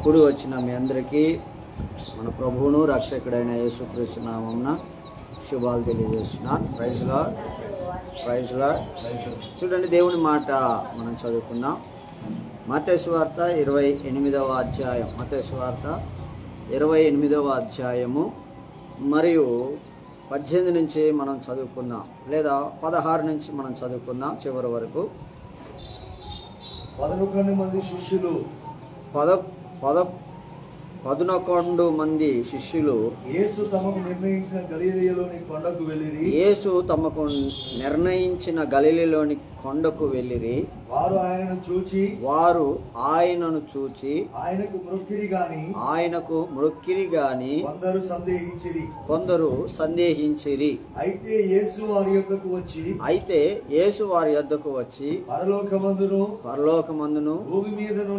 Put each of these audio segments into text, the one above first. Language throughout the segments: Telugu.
కూడి వచ్చిన మీ అందరికీ మన ప్రభువును రక్షకుడైన యేసుక్రీస్తు నామమున శుభాలు తెలియజేస్తున్నాను. Praise Lord, praise Lord. చూడండి, దేవుని మాట మనం చదువుకుందాం. మత్తయి సువార్త 28వ అధ్యాయం. మత్తయి సువార్త 28వ అధ్యాయము మరియు 18 నుంచి మనం చదువుకుందాం, లేదా 16 నుంచి మనం చదువుకుందాం చివరి వరకు. 11 మంది శిష్యులు 11 మంది శిష్యులు యేసు తమకు నిర్ణయించిన గలిలయలోని కొండకు వెళ్ళిరి. యేసు తమకు నిర్ణయించిన గలిలయలోని కొండకు వెళ్ళిరి. వారు ఆయనను చూచి ఆయనకు మ్రొక్కిరి గాని కొందరు సందేహించిరి. అయితే యేసు వారి యొద్దకు వచ్చి పరలోకమందును భూమి మీదను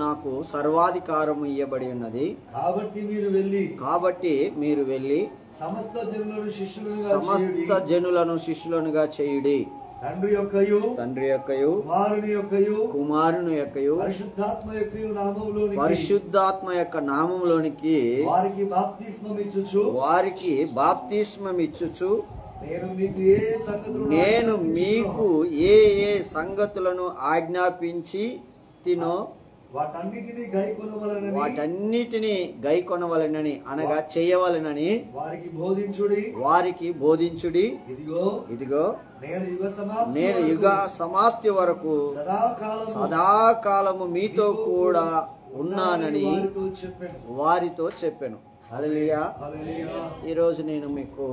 నాకు సర్వాధికారము ఇయ్యబడి ఉన్నది. కాబట్టి మీరు వెళ్ళి సమస్త జనులను శిష్యులనుగా చేయుడి. తండ్రి యొక్కయు కుమారుని యొక్కయు పరిశుద్ధాత్మ యొక్క నామములోనికి వారికి బాప్తిస్మమిచ్చుచు నేను మీకు ఏ ఏ సంగతులను ఆజ్ఞాపించి తినో వాటన్నిటిని గైకొనవలెనని అనగా చేయవలెనని వారికి బోధించుడి. ఇదిగో నేను యుగ సమాప్తి వరకు సదాకాలము మీతో కూడా ఉన్నానని వారితో చెప్పాను. హల్లెలూయా. ఈరోజు నేను మీకు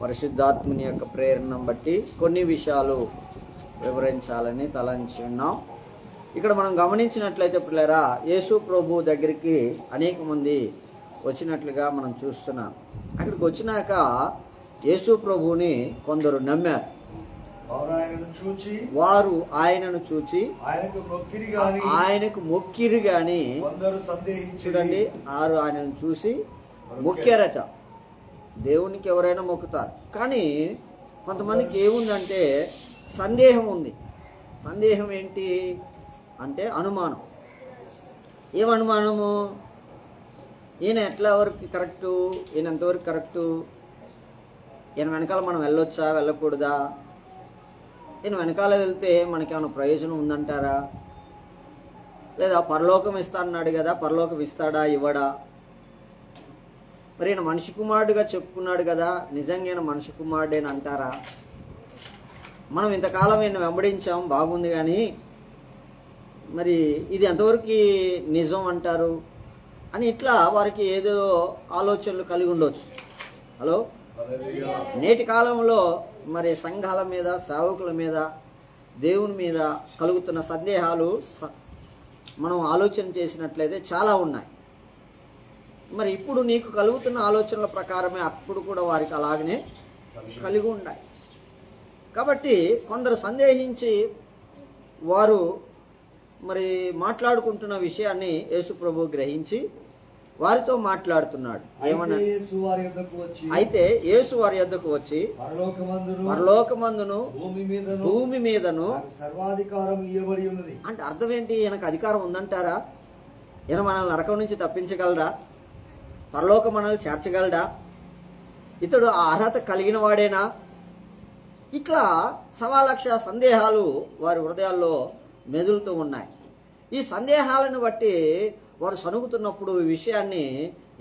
పరిశుద్ధాత్మని యొక్క ప్రేరణను బట్టి కొన్ని విషయాలు వివరించాలని తలంచి ఉన్నాం. ఇక్కడ మనం గమనించినట్లయితే పిల్లరా, యేసు ప్రభు దగ్గరికి అనేక మంది వచ్చినట్లుగా మనం చూస్తున్నాం. అక్కడికి వచ్చినాక యేసు ప్రభువుని కొందరు నమ్మారు. వారు ఆయనను చూచి ఆయనకు మొక్కిరి గాని చూడండి, వారు ఆయనను చూసి మొక్కారట. దేవునికి ఎవరైనా మొక్కుతారు, కానీ కొంతమందికి ఏముందంటే సందేహం ఉంది. సందేహం ఏంటి అంటే అనుమానం. ఏం అనుమానము? ఈయన ఎట్లా వరకు కరెక్టు, ఈయన ఎంతవరకు కరెక్టు, ఈయన వెనకాల మనం వెళ్ళొచ్చా వెళ్ళకూడదా, ఈయన వెనకాల వెళ్తే మనకేమైనా ప్రయోజనం ఉందంటారా, లేదా పరలోకం ఇస్తా అన్నాడు కదా, పరలోకం ఇస్తాడా ఇవ్వడా, మరి ఈయన మనిషి కుమారుడుగా చెప్పుకున్నాడు కదా, నిజంగా ఈయన మనిషి కుమారుడేని అంటారా, మనం ఇంతకాలం ఈయన వెంబడించాం బాగుంది కానీ మరి ఇది ఎంతవరకు నిజం అంటారు అని ఇట్లా వారికి ఏదో ఆలోచనలు కలిగి ఉండొచ్చు. హలో, నేటి కాలంలో మరి సంఘాల మీద, సేవకుల మీద, దేవుని మీద కలుగుతున్న సందేహాలు మనం ఆలోచన చేసినట్లయితే చాలా ఉన్నాయి. మరి ఇప్పుడు నీకు కలుగుతున్న ఆలోచనల ప్రకారమే అప్పుడు కూడా వారికి అలాగనే కలిగి ఉన్నాయి. కాబట్టి కొందరు సందేహించి వారు మరి మాట్లాడుకుంటున్న విషయాన్ని యేసు ప్రభు గ్రహించి వారితో మాట్లాడుతున్నాడు. ఏమన్నా? అయితే యేసు వారి యొద్దకు వచ్చి పరలోకమందును భూమి మీదను సర్వాధికారం ఇయ్యబడి ఉన్నది అంటే అర్థం ఏంటి? ఈయనకు అధికారం ఉందంటారా? ఈయన మనల్ని నరకం నుంచి తప్పించగలడా? పరలోక మనల్ని చేర్చగలడా? ఇతడు ఆ అర్హత కలిగిన వాడేనా? ఇట్లా 1,00,000 సందేహాలు వారి హృదయాల్లో మెదులుతూ ఉన్నాయి. ఈ సందేహాలను బట్టి వారు సనుగుతున్నప్పుడు ఈ విషయాన్ని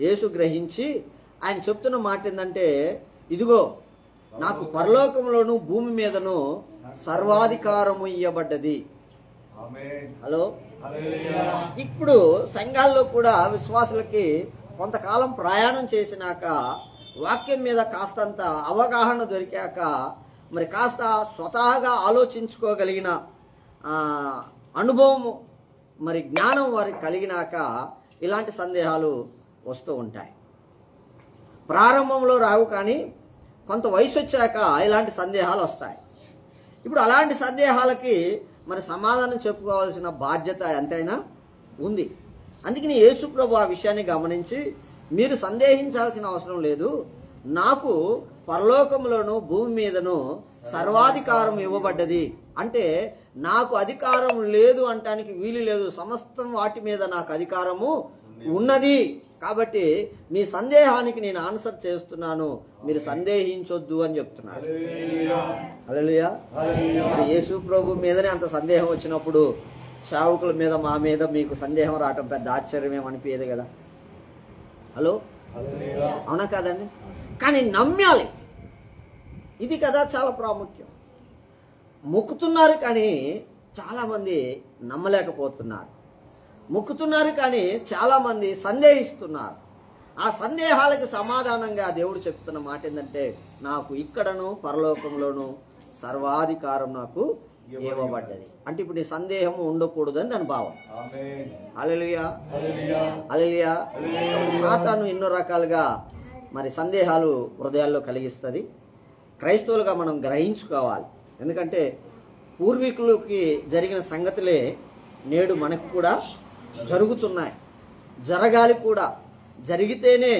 యేసు గ్రహించి ఆయన చెప్తున్న మాట ఏంటంటే, ఇదిగో నాకు పరలోకంలోను భూమి మీదను సర్వాధికారము ఇయ్యబడ్డది. హలో, ఇప్పుడు సంఘాల్లో కూడా విశ్వాసులకి కొంతకాలం ప్రయాణం చేసినాక, వాక్యం మీద కాస్తంత అవగాహన దొరికాక, మరి కాస్త స్వతహాగా ఆలోచించుకోగలిగిన అనుభవం మరి జ్ఞానం వారికి కలిగినాక ఇలాంటి సందేహాలు వస్తూ ఉంటాయి. ప్రారంభంలో రావు, కానీ కొంత వయసు వచ్చాక ఇలాంటి సందేహాలు వస్తాయి. ఇప్పుడు అలాంటి సందేహాలకి మరి సమాధానం చెప్పుకోవాల్సిన బాధ్యత ఎంతైనా ఉంది. అందుకని యేసు ప్రభు ఆ విషయాన్ని గమనించి, మీరు సందేహించాల్సిన అవసరం లేదు, నాకు పరలోకంలోను భూమి మీదను సర్వాధికారం ఇవ్వబడ్డది. అంటే నాకు అధికారం లేదు అంటానికి వీలు లేదు, సమస్తం వాటి మీద నాకు అధికారము ఉన్నది. కాబట్టి మీ సందేహానికి నేను ఆన్సర్ చేస్తున్నాను, మీరు సందేహించొద్దు అని చెప్తున్నాడు. హల్లెలూయా. మరి యేసు ప్రభు మీదనే అంత సందేహం వచ్చినప్పుడు సేవకుల మీద మా మీద మీకు సందేహం రావటం పెద్ద ఆశ్చర్యం ఏమనిపించదు కదా. హలో, అవునా కాదండి? కానీ నమ్మాలి, ఇది కదా చాలా ప్రాముఖ్యం. మొక్కుతున్నారు కానీ చాలామంది నమ్మలేకపోతున్నారు, మొక్కుతున్నారు కానీ చాలామంది సందేహిస్తున్నారు. ఆ సందేహాలకు సమాధానంగా దేవుడు చెప్తున్న మాట ఏంటంటే, నాకు ఇక్కడను పరలోకంలోను సర్వాధికారం నాకు ఇవ్వబడ్డది. అంటే ఇప్పుడు నీ సందేహం ఉండకూడదని దాని భావం. హల్లెలూయా, హల్లెలూయా. సాతాను ఎన్నో రకాలుగా మరి సందేహాలు హృదయాల్లో కలిగిస్తుంది. క్రైస్తవులుగా మనం గ్రహించుకోవాలి. ఎందుకంటే పూర్వీకులకి జరిగిన సంగతులే నేడు మనకు కూడా జరుగుతున్నాయి, జరగాలి కూడా. జరిగితేనే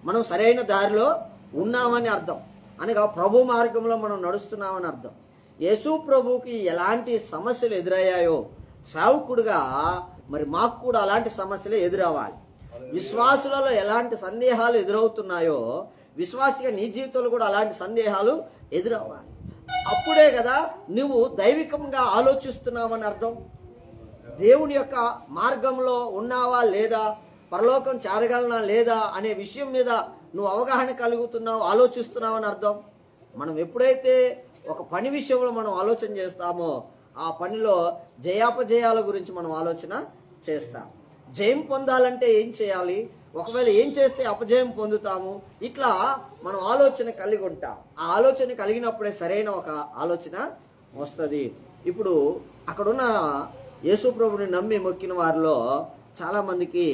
మనం సరైన దారిలో ఉన్నామని అర్థం, అనగా ప్రభు మార్గంలో మనం నడుస్తున్నామని అర్థం. యేసు ప్రభుకి ఎలాంటి సమస్యలు ఎదురయ్యాయో సేవకుడుగా మరి మాకు కూడా అలాంటి సమస్యలు ఎదురవ్వాలి. విశ్వాసులలో ఎలాంటి సందేహాలు ఎదురవుతున్నాయో విశ్వాసిగా నీ జీవితంలో కూడా అలాంటి సందేహాలు ఎదురవ్వాలి. అప్పుడే కదా నువ్వు దైవికంగా ఆలోచిస్తున్నావని అర్థం. దేవుని యొక్క మార్గంలో ఉన్నావా లేదా, పరలోకం చేరగలనా లేదా అనే విషయం మీద నువ్వు అవగాహన కలుగుతున్నావు, ఆలోచిస్తున్నావని అర్థం. మనం ఎప్పుడైతే ఒక పని విషయంలో మనం ఆలోచన చేస్తామో ఆ పనిలో జయాపజయాల గురించి మనం ఆలోచన చేస్తాం. జయం పొందాలంటే ఏం చేయాలి, ఒకవేళ ఏం చేస్తే అపజయం పొందుతాము, ఇట్లా మనం ఆలోచన కలిగి ఉంటాం. ఆ ఆలోచన కలిగినప్పుడే సరైన ఒక ఆలోచన వస్తుంది. ఇప్పుడు అక్కడున్న యేసు ప్రభుని నమ్మి మొక్కిన వారిలో చాలా మందికి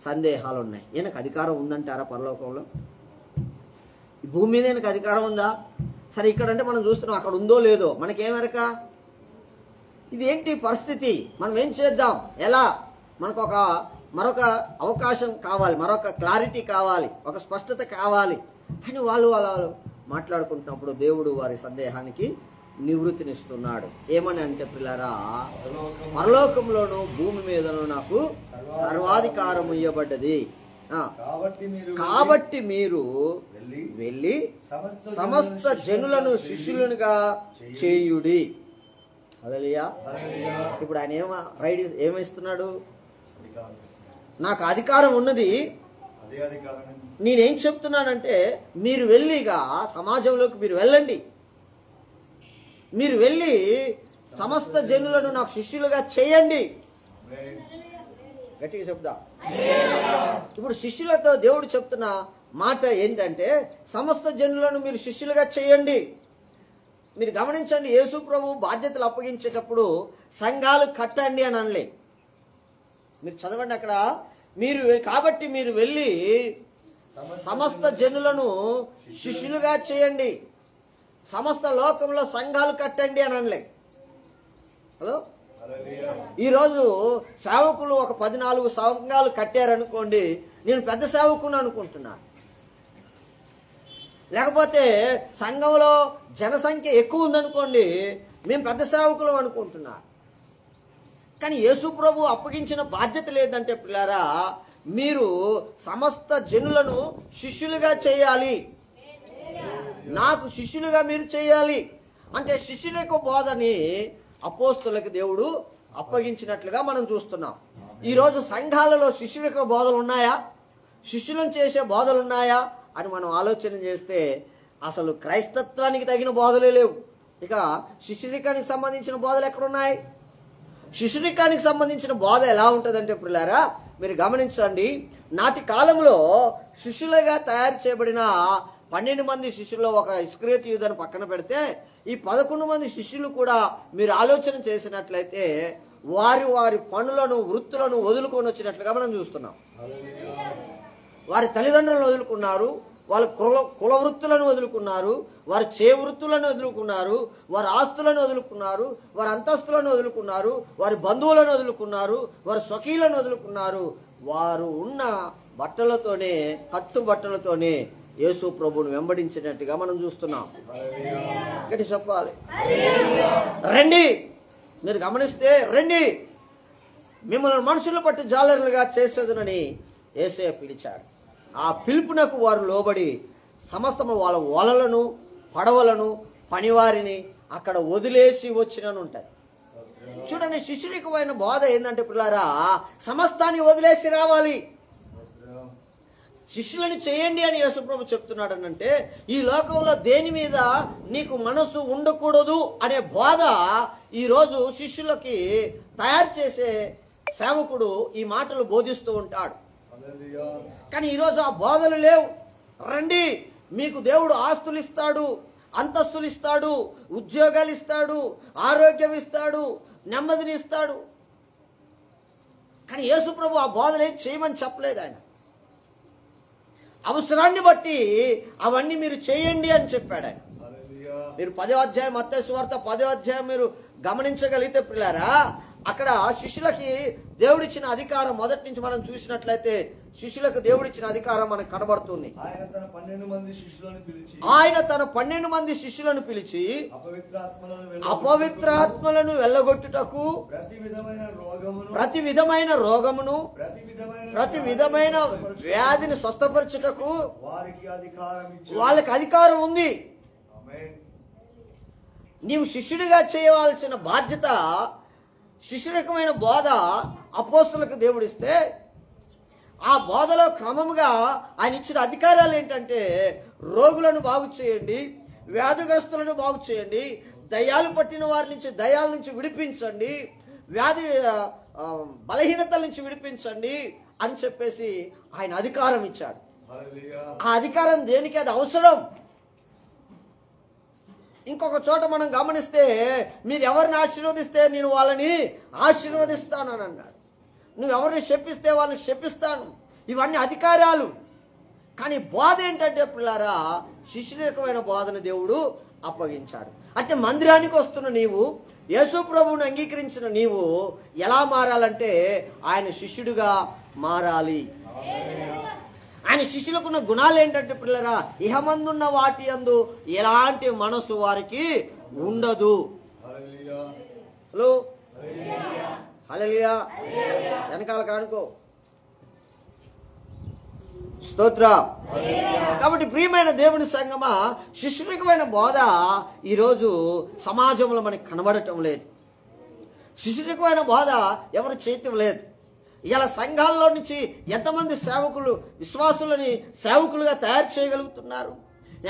సందేహాలు ఉన్నాయి. ఈయనకు అధికారం ఉందంటారా పరలోకంలో? ఈ భూమి మీద ఈయనకు అధికారం ఉందా? సరే, ఇక్కడంటే మనం చూస్తున్నాం, అక్కడ ఉందో లేదో మనకేమెరక. ఇది ఏంటి పరిస్థితి, మనం ఏం చేద్దాం, ఎలా? మనకు మరొక అవకాశం కావాలి, మరొక క్లారిటీ కావాలి, ఒక స్పష్టత కావాలి అని వాళ్ళు మాట్లాడుకుంటున్నప్పుడు దేవుడు వారి సందేహానికి నివృత్తినిస్తున్నాడు. ఏమని అంటే పిల్లరా, పరలోకంలోను భూమి మీదను నాకు సర్వాధికారం ఇవ్వబడ్డది. కాబట్టి మీరు వెళ్ళి సమస్త జనులను శిష్యులుగా చేయుడి. హల్లెలూయా. ఇప్పుడు ఆయన ఏమిస్తున్నాడు? నాకు అధికారం ఉన్నది, నేనేం చెప్తున్నానంటే మీరు వెళ్ళిగా సమాజంలోకి మీరు వెళ్ళండి, మీరు వెళ్ళి సమస్త జనులను నాకు శిష్యులుగా చేయండి. గట్టిగా చెప్దా. ఇప్పుడు శిష్యులతో దేవుడు చెప్తున్న మాట ఏంటంటే సమస్త జనులను మీరు శిష్యులుగా చేయండి. మీరు గమనించండి, యేసు ప్రభు బాధ్యతలు అప్పగించేటప్పుడు సంఘాలు కట్టండి అని అనలే. మీరు చదవండి అక్కడ, కాబట్టి మీరు వెళ్ళి సమస్త జనులను శిష్యులుగా చేయండి, సమస్త లోకంలో సంఘాలు కట్టండి అని అనలే. హలో, ఈరోజు సేవకులు ఒక 14 సంఘాలు కట్టారనుకోండి, నేను పెద్ద సేవకుని అనుకుంటున్నాను. లేకపోతే సంఘంలో జనసంఖ్య ఎక్కువ ఉందనుకోండి, మేము పెద్ద సేవకులు అనుకుంటున్నాను. కానీ యేసు ప్రభు అప్పగించిన బాధ్యత లేదంటే పిల్లారా, మీరు సమస్త జనులను శిష్యులుగా చేయాలి, నాకు శిష్యులుగా మీరు చేయాలి. అంటే శిష్యులకు బోధని అపోస్తులకు దేవుడు అప్పగించినట్లుగా మనం చూస్తున్నాం. ఈరోజు సంఘాలలో శిష్యులకు బోధలు ఉన్నాయా, శిష్యులను చేసే బోధలు ఉన్నాయా అని మనం ఆలోచన చేస్తే అసలు క్రైస్తత్వానికి తగిన బోధలే లేవు. ఇక శిష్యునికానికి సంబంధించిన బోధలు ఎక్కడున్నాయి? శిష్యునికానికి సంబంధించిన బోధ ఎలా ఉంటుందంటే పిల్లారా, మీరు గమనించండి, నాటి కాలంలో శిష్యులుగా తయారు చేయబడిన 12 మంది శిష్యుల్లో ఒక ఇస్కరియోతు యూదాను పక్కన పెడితే ఈ 11 మంది శిష్యులు కూడా మీరు ఆలోచన చేసినట్లయితే వారి పనులను వృత్తులను వదులుకొని వచ్చినట్లుగా మనం చూస్తున్నాం. వారి తల్లిదండ్రులను వదులుకున్నారు, వాళ్ళ కుల వృత్తులను వదులుకున్నారు, వారి వృత్తులను వదులుకున్నారు, వారి ఆస్తులను వదులుకున్నారు, వారి అంతస్తులను వదులుకున్నారు, వారి బంధువులను వదులుకున్నారు, వారి స్వకీయులను వదులుకున్నారు. వారు ఉన్న బట్టలతోనే, కట్టుబట్టలతోనే యేసు ప్రభువును వెంబడించినట్టుగా మనం చూస్తున్నాం. గట్టి చెప్పాలి, రండి. మీరు గమనిస్తే రండి, మిమ్మల్ని మనుషులు పట్టి జాలరులుగా చేసేదునని యేసయ్య పిలిచాడు. ఆ పిలుపునకు వారు లోబడి సమస్తము వాళ్ళ వలలను, పడవలను, పనివారిని అక్కడ వదిలేసి వచ్చినని ఉంటాయి. చూడండి, శిష్యునికమైన బోధ ఏంటంటే పిల్లారా, సమస్తాన్ని వదిలేసి రావాలి, శిష్యులని చేయండి అని యేసుప్రభు చెప్తున్నాడు. అంటే ఈ లోకంలో దేని మీద నీకు మనసు ఉండకూడదు అనే బోధ ఈరోజు శిష్యులకి తయారు చేసే సేవకుడు ఈ మాటలు బోధిస్తూ ఉంటాడు. కానీ ఈరోజు ఆ బోధలు లేవు. రండి, మీకు దేవుడు ఆస్తులు ఇస్తాడు, అంతస్తులు ఇస్తాడు, ఉద్యోగాలు ఇస్తాడు, ఆరోగ్యం ఇస్తాడు, నెమ్మదిని ఇస్తాడు. కానీ యేసుప్రభు ఆ బోధలు ఏం చేయమని చెప్పలేదు. ఆయన అవసరాన్ని బట్టి అవన్నీ మీరు చేయండి అని చెప్పాడు ఆయన. మీరు 10వ అధ్యాయం మత్తయి సువార్త 10వ అధ్యాయం మీరు గమనించగలిగితే పిల్లారా, అక్కడ శిష్యులకి దేవుడిచ్చిన అధికారం మొదటి నుంచి మనం చూసినట్లయితే శిష్యులకు దేవుడిచ్చిన అధికారం మనకు కనబడుతుంది. ఆయన తన 12 మంది శిష్యులను పిలిచి అపవిత్రాత్మలను వెళ్ళగొట్టుటకు, ప్రతి విధమైన రోగమును, ప్రతి విధమైన వ్యాధిని స్వస్థపరచుటకు వాళ్ళకి అధికారం ఉంది. నీవు శిష్యుడిగా చేయవలసిన బాధ్యత, శిష్యురకమైన బోధ అపోస్తలులకు దేవుడిస్తే ఆ బోధలో క్రమముగా ఆయన ఇచ్చిన అధికారాలు ఏంటంటే, రోగులను బాగు చేయండి, వ్యాధిగ్రస్తులను బాగు చేయండి, దయ్యాలు పట్టిన వారి నుంచి దయ్యాల నుంచి విడిపించండి, వ్యాధి బలహీనతల నుంచి విడిపించండి అని చెప్పేసి ఆయన అధికారం ఇచ్చాడు. ఆ అధికారం దేనికి? అది అవసరం. ఇంకొక చోట మనం గమనిస్తే, మీరు ఎవరిని ఆశీర్వదిస్తే నేను వాళ్ళని ఆశీర్వదిస్తానని అన్నాడు. నువ్వు ఎవరిని శపిస్తే వాళ్ళని శపిస్తాను. ఇవన్నీ అధికారాలు. కానీ బోధ ఏంటంటే పిల్లారా, శిష్యునికమైన బోధన దేవుడు అప్పగించాడు. అంటే మందిరానికి వస్తున్న నీవు, యేసు ప్రభువుని అంగీకరించిన నీవు ఎలా మారాలంటే ఆయన శిష్యుడిగా మారాలి. ఆయన శిష్యులకున్న గుణాలు ఏంటంటే పిల్లరా, ఇహమందున్న వాటి యందు ఎలాంటి మనసు వారికి ఉండదు. హలో, హల్లెలూయా. వెనకాల కానుకో, స్తోత్ర. కాబట్టి ప్రియమైన దేవుని సంగమా, శిష్యునికమైన బోధ ఈరోజు సమాజంలో మనకి కనబడటం లేదు. శిష్యునికమైన బోధ ఎవరు చేయటం లేదు. ఇలా సంఘాల్లో నుంచి ఎంతమంది సేవకులు విశ్వాసులని సేవకులుగా తయారు చేయగలుగుతున్నారు?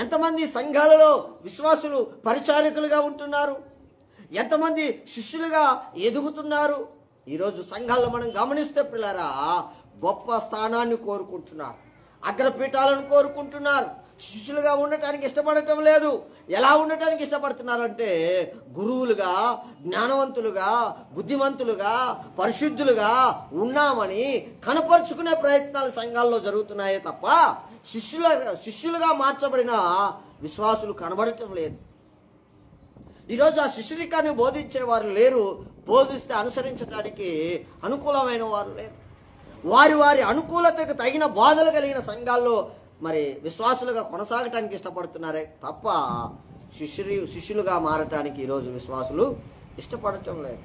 ఎంతమంది సంఘాలలో విశ్వాసులు పరిచారకులుగా ఉంటున్నారు? ఎంతమంది శిష్యులుగా ఎదుగుతున్నారు? ఈరోజు సంఘాల్లో మనం గమనిస్తే పిల్లరా, గొప్ప స్థానాన్ని కోరుకుంటున్నారు, అగ్రపీఠాలను కోరుకుంటున్నారు, శిష్యులుగా ఉండటానికి ఇష్టపడటం లేదు. ఎలా ఉండటానికి ఇష్టపడుతున్నారంటే, గురువులుగా, జ్ఞానవంతులుగా, బుద్ధిమంతులుగా, పరిశుద్ధులుగా ఉన్నామని కనపరుచుకునే ప్రయత్నాలు సంఘాల్లో జరుగుతున్నాయే తప్ప శిష్యులుగా మార్చబడిన విశ్వాసులు కనబడటం లేదు. ఈరోజు ఆ శిష్యురికాన్ని బోధించే వారు లేరు, బోధిస్తే అనుసరించడానికి అనుకూలమైన వారు లేరు. వారి వారి అనుకూలతకు తగిన బోధలు కలిగిన సంఘాల్లో మరి విశ్వాసులుగా కొనసాగటానికి ఇష్టపడుతున్నారే తప్ప శిష్యులుగా మారటానికి ఈరోజు విశ్వాసులు ఇష్టపడటం లేదు.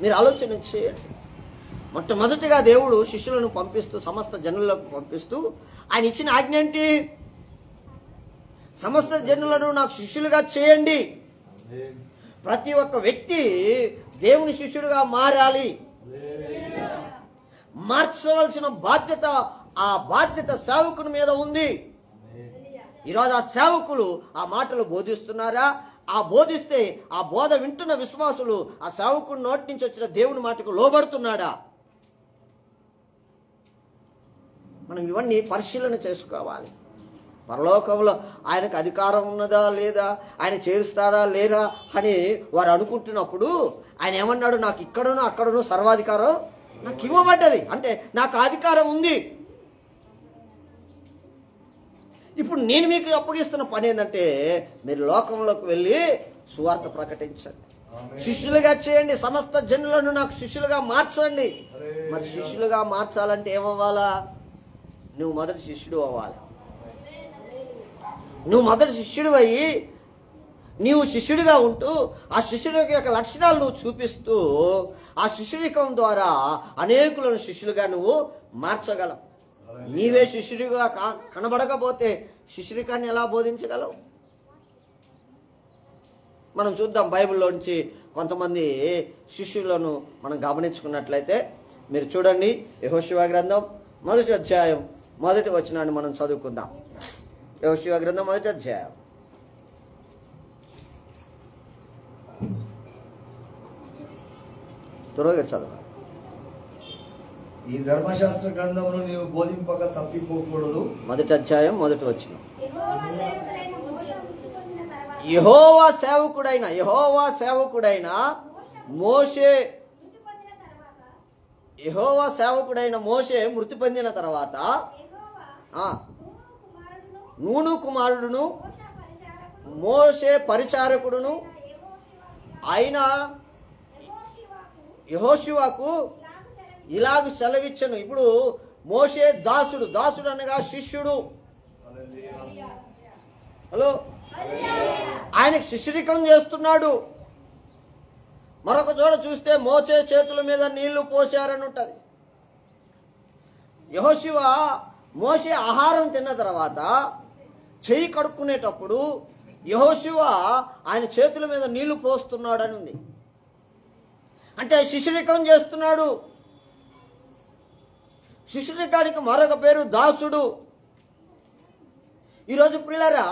మీరు ఆలోచన చేయండి. మొట్టమొదటిగా దేవుడు శిష్యులను పంపిస్తూ, సమస్త జనులకు పంపిస్తూ ఆయన ఇచ్చిన ఆజ్ఞ ఏంటి? సమస్త జనులను నాకు శిష్యులుగా చేయండి. ప్రతి ఒక్క వ్యక్తి దేవుని శిష్యుడిగా మారాలి. మార్చవలసిన బాధ్యత, ఆ బాధ్యత సేవకుని మీద ఉంది. ఈరోజు ఆ సేవకులు ఆ మాటలు బోధిస్తున్నారా? ఆ బోధిస్తే ఆ బోధ వింటున్న విశ్వాసులు ఆ సేవకుడి నోటి నుంచి వచ్చిన దేవుని మాటకు లోబడుతున్నాడా? మనం ఇవన్నీ పరిశీలన చేసుకోవాలి. పరలోకంలో ఆయనకు అధికారం ఉన్నదా లేదా, ఆయన చేరుస్తాడా లేదా అని వారు అనుకుంటున్నప్పుడు ఆయన ఏమన్నాడు? నాకు ఇక్కడను అక్కడను సర్వాధికారం నాకు ఇవ్వబడ్డది. అంటే నాకు అధికారం ఉంది. ఇప్పుడు నేను మీకు అప్పగిస్తున్న పని ఏంటంటే, మీరు లోకంలోకి వెళ్ళి సువార్త ప్రకటించండి, శిష్యులుగా చేయండి, సమస్త జనులను నాకు శిష్యులుగా మార్చండి. మరి శిష్యులుగా మార్చాలంటే ఏమవ్వాలా? నువ్వు మొదటి శిష్యుడు అవ్వాలి. నువ్వు మొదటి శిష్యుడు అయ్యి నీవు శిష్యుడిగా ఉంటూ ఆ శిష్యుడి యొక్క లక్షణాలు నువ్వు చూపిస్తూ ఆ శిష్యుడికం ద్వారా అనేకులను శిష్యులుగా నువ్వు మార్చగలవు. నీవే శిష్యుడిగా కనబడకపోతే శిష్యుడికాన్ని ఎలా బోధించగలవు? మనం చూద్దాం బైబిల్లోంచి కొంతమంది శిష్యులను మనం గమనించుకున్నట్లయితే మీరు చూడండి, యెహోషువ గ్రంథం 1వ అధ్యాయం 1వ వచనాన్ని మనం చదువుకుందాం. యెహోషువ గ్రంథం 1వ అధ్యాయం త్వరగా చదవాలి. ఈ ధర్మశాస్త్ర గ్రంథమును నీవు బోధింపక తప్పిపోకూడదు. 1వ అధ్యాయం 1వ వచనం. యెహోవా సేవకుడైన మోషే మృతి పొందిన తర్వాత నూను కుమారుడును మోషే పరిచారకుడును అయిన యెహోషువకు ఇలాగ సెలవిచ్చను. ఇప్పుడు మోషే దాసుడు అనగా శిష్యుడు. హలో, ఆయనకు శిష్యరికం చేస్తున్నాడు. మరొక చోట చూస్తే మోషే చేతుల మీద నీళ్లు పోశారని ఉంటుంది. యెహోషువ మోషే ఆహారం తిన్న తర్వాత చెయ్యి కడుక్కునేటప్పుడు యెహోషువ ఆయన చేతుల మీద నీళ్లు పోస్తున్నాడని ఉంది. అంటే శిష్యరికం చేస్తున్నాడు. శిష్యరికానికి మరొక పేరు దాసుడు. ఈరోజు ప్రియులారా,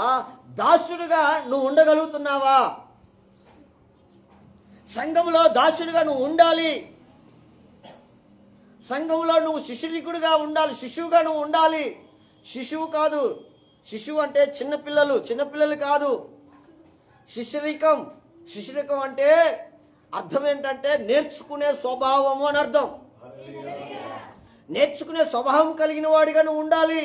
దాసుడుగా నువ్వు ఉండగలుగుతున్నావా? సంఘములో దాసుడిగా నువ్వు ఉండాలి. సంఘములో నువ్వు శిష్యుడిగా ఉండాలి, శిశువుగా నువ్వు ఉండాలి. శిశువు కాదు, శిశువు అంటే చిన్నపిల్లలు కాదు. శిష్యరికం అంటే అర్థం ఏంటంటే నేర్చుకునే స్వభావము అని అర్థం. నేర్చుకునే స్వభావం కలిగిన వాడిగా నువ్వు ఉండాలి.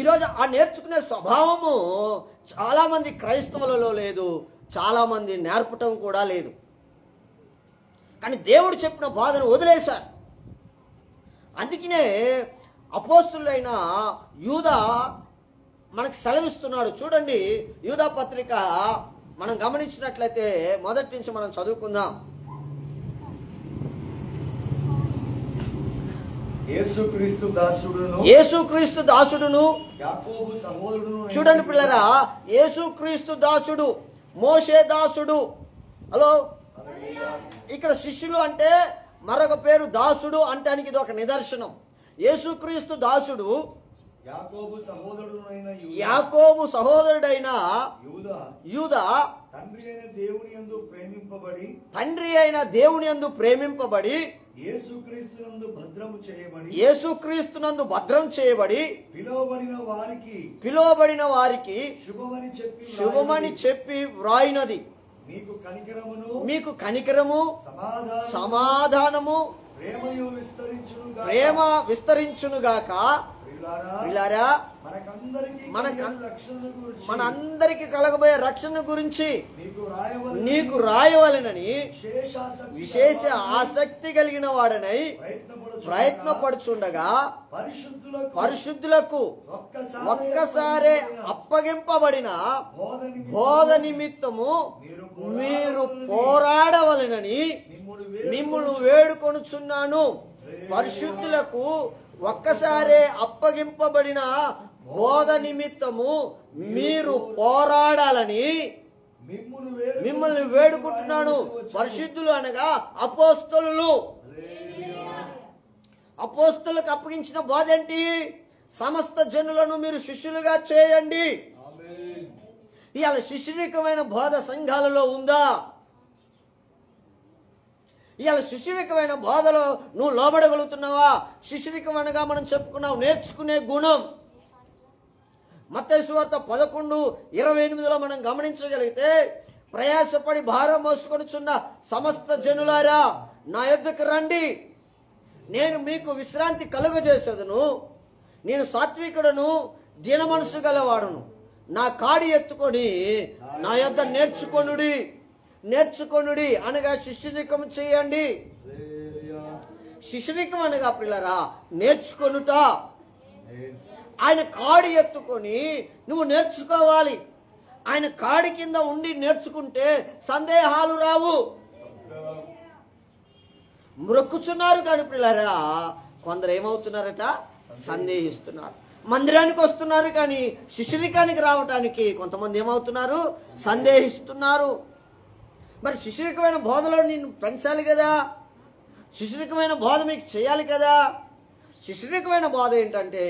ఈరోజు ఆ నేర్చుకునే స్వభావము చాలా మంది క్రైస్తవులలో లేదు, చాలా మంది నేర్పటం కూడా లేదు. కానీ దేవుడు చెప్పిన బాధను వదిలేశారు. అందుకనే అపోస్తులైన యూదా మనకు సెలవిస్తున్నాడు. చూడండి, యూదా పత్రిక మనం గమనించినట్లయితే మొదటి నుంచి మనం చదువుకుందాం. యేసుక్రీస్తు దాసుడును యాకోబు సహోదరుడును. చూడండి పిల్లరా, యేసుక్రీస్తు దాసుడు, మోషే దాసుడు. హలో, ఇక్కడ శిష్యులు అంటే మరొక పేరు దాసుడు అంటానికి ఇది ఒక నిదర్శనం. యేసుక్రీస్తు దాసుడు, యాకోబు సహోదరుడైన యూదా తండ్రి అయిన దేవుని యందు ప్రేమింపబడి యేసుక్రీస్తునందు భద్రం చేయబడి పిలువబడిన వారికి శుభమని చెప్పి వ్రాయినది. మీకు కనికరము సమాధానము ప్రేమ విస్తరించునుగాక. మనందరికి కలగబోయే రక్షణ గురించి నీకు రాయవలెనని విశేష ఆసక్తి కలిగిన వాడనై ప్రయత్నపడుచుండగా పరిశుద్ధులకు ఒక్కసారే అప్పగింపబడిన బోధ నిమిత్తము మీరు పోరాడవలెనని మిమ్మును వేడుకొనుచున్నాను. పరిశుద్ధులకు ఒక్కసారే అప్పగింపబడిన బోధ నిమిత్తము మీరు పోరాడాలని మిమ్మల్ని వేడుకుంటున్నాను. పరిశుద్ధులు అనగా అపోస్తలులకు అప్పగించిన బోధ ఏంటి? సమస్త జనులను మీరు శిష్యులుగా చేయండి. ఇవాళ శిష్యునికమైన బోధ సంఘాలలో ఉందా? ఇవాళ శిష్యునికమైన బోధలో నువ్వు లోబడగలుగుతున్నావా? శిష్యునికం అనగా మనం చెప్పుకున్నావు నేర్చుకునే గుణం. మత్తయి సువార్త 11:28 మనం గమనించగలిగితే, ప్రయాసపడి భారం మోసుకొనుచున్న సమస్త జనులారా నా యొద్దకు రండి, నేను మీకు విశ్రాంతి కలుగజేసేదను. నేను సాత్వికుడను, దీన మనసు గలవాడును. నా కాడి ఎత్తుకొని నా యొద్ద నేర్చుకొనుడి అనగా శిష్యునికం చేయండి. శిష్యరికం అనగా పిల్లరా నేర్చుకొనుట. ఆయన కాడి ఎత్తుకొని నువ్వు నేర్చుకోవాలి. ఆయన కాడి కింద ఉండి నేర్చుకుంటే సందేహాలు రావు. మ్రొక్కుచున్నారు కానీ పిల్లరా కొందరు ఏమవుతున్నారట, సందేహిస్తున్నారు. మందిరానికి వస్తున్నారు కానీ శిష్యరికానికి రావటానికి కొంతమంది ఏమవుతున్నారు, సందేహిస్తున్నారు. మరి శిష్యరికమైన బోధలో నేను పెంచాలి కదా, శిష్యరికమైన బోధ మీకు చేయాలి కదా. శిష్యరికమైన బోధ ఏంటంటే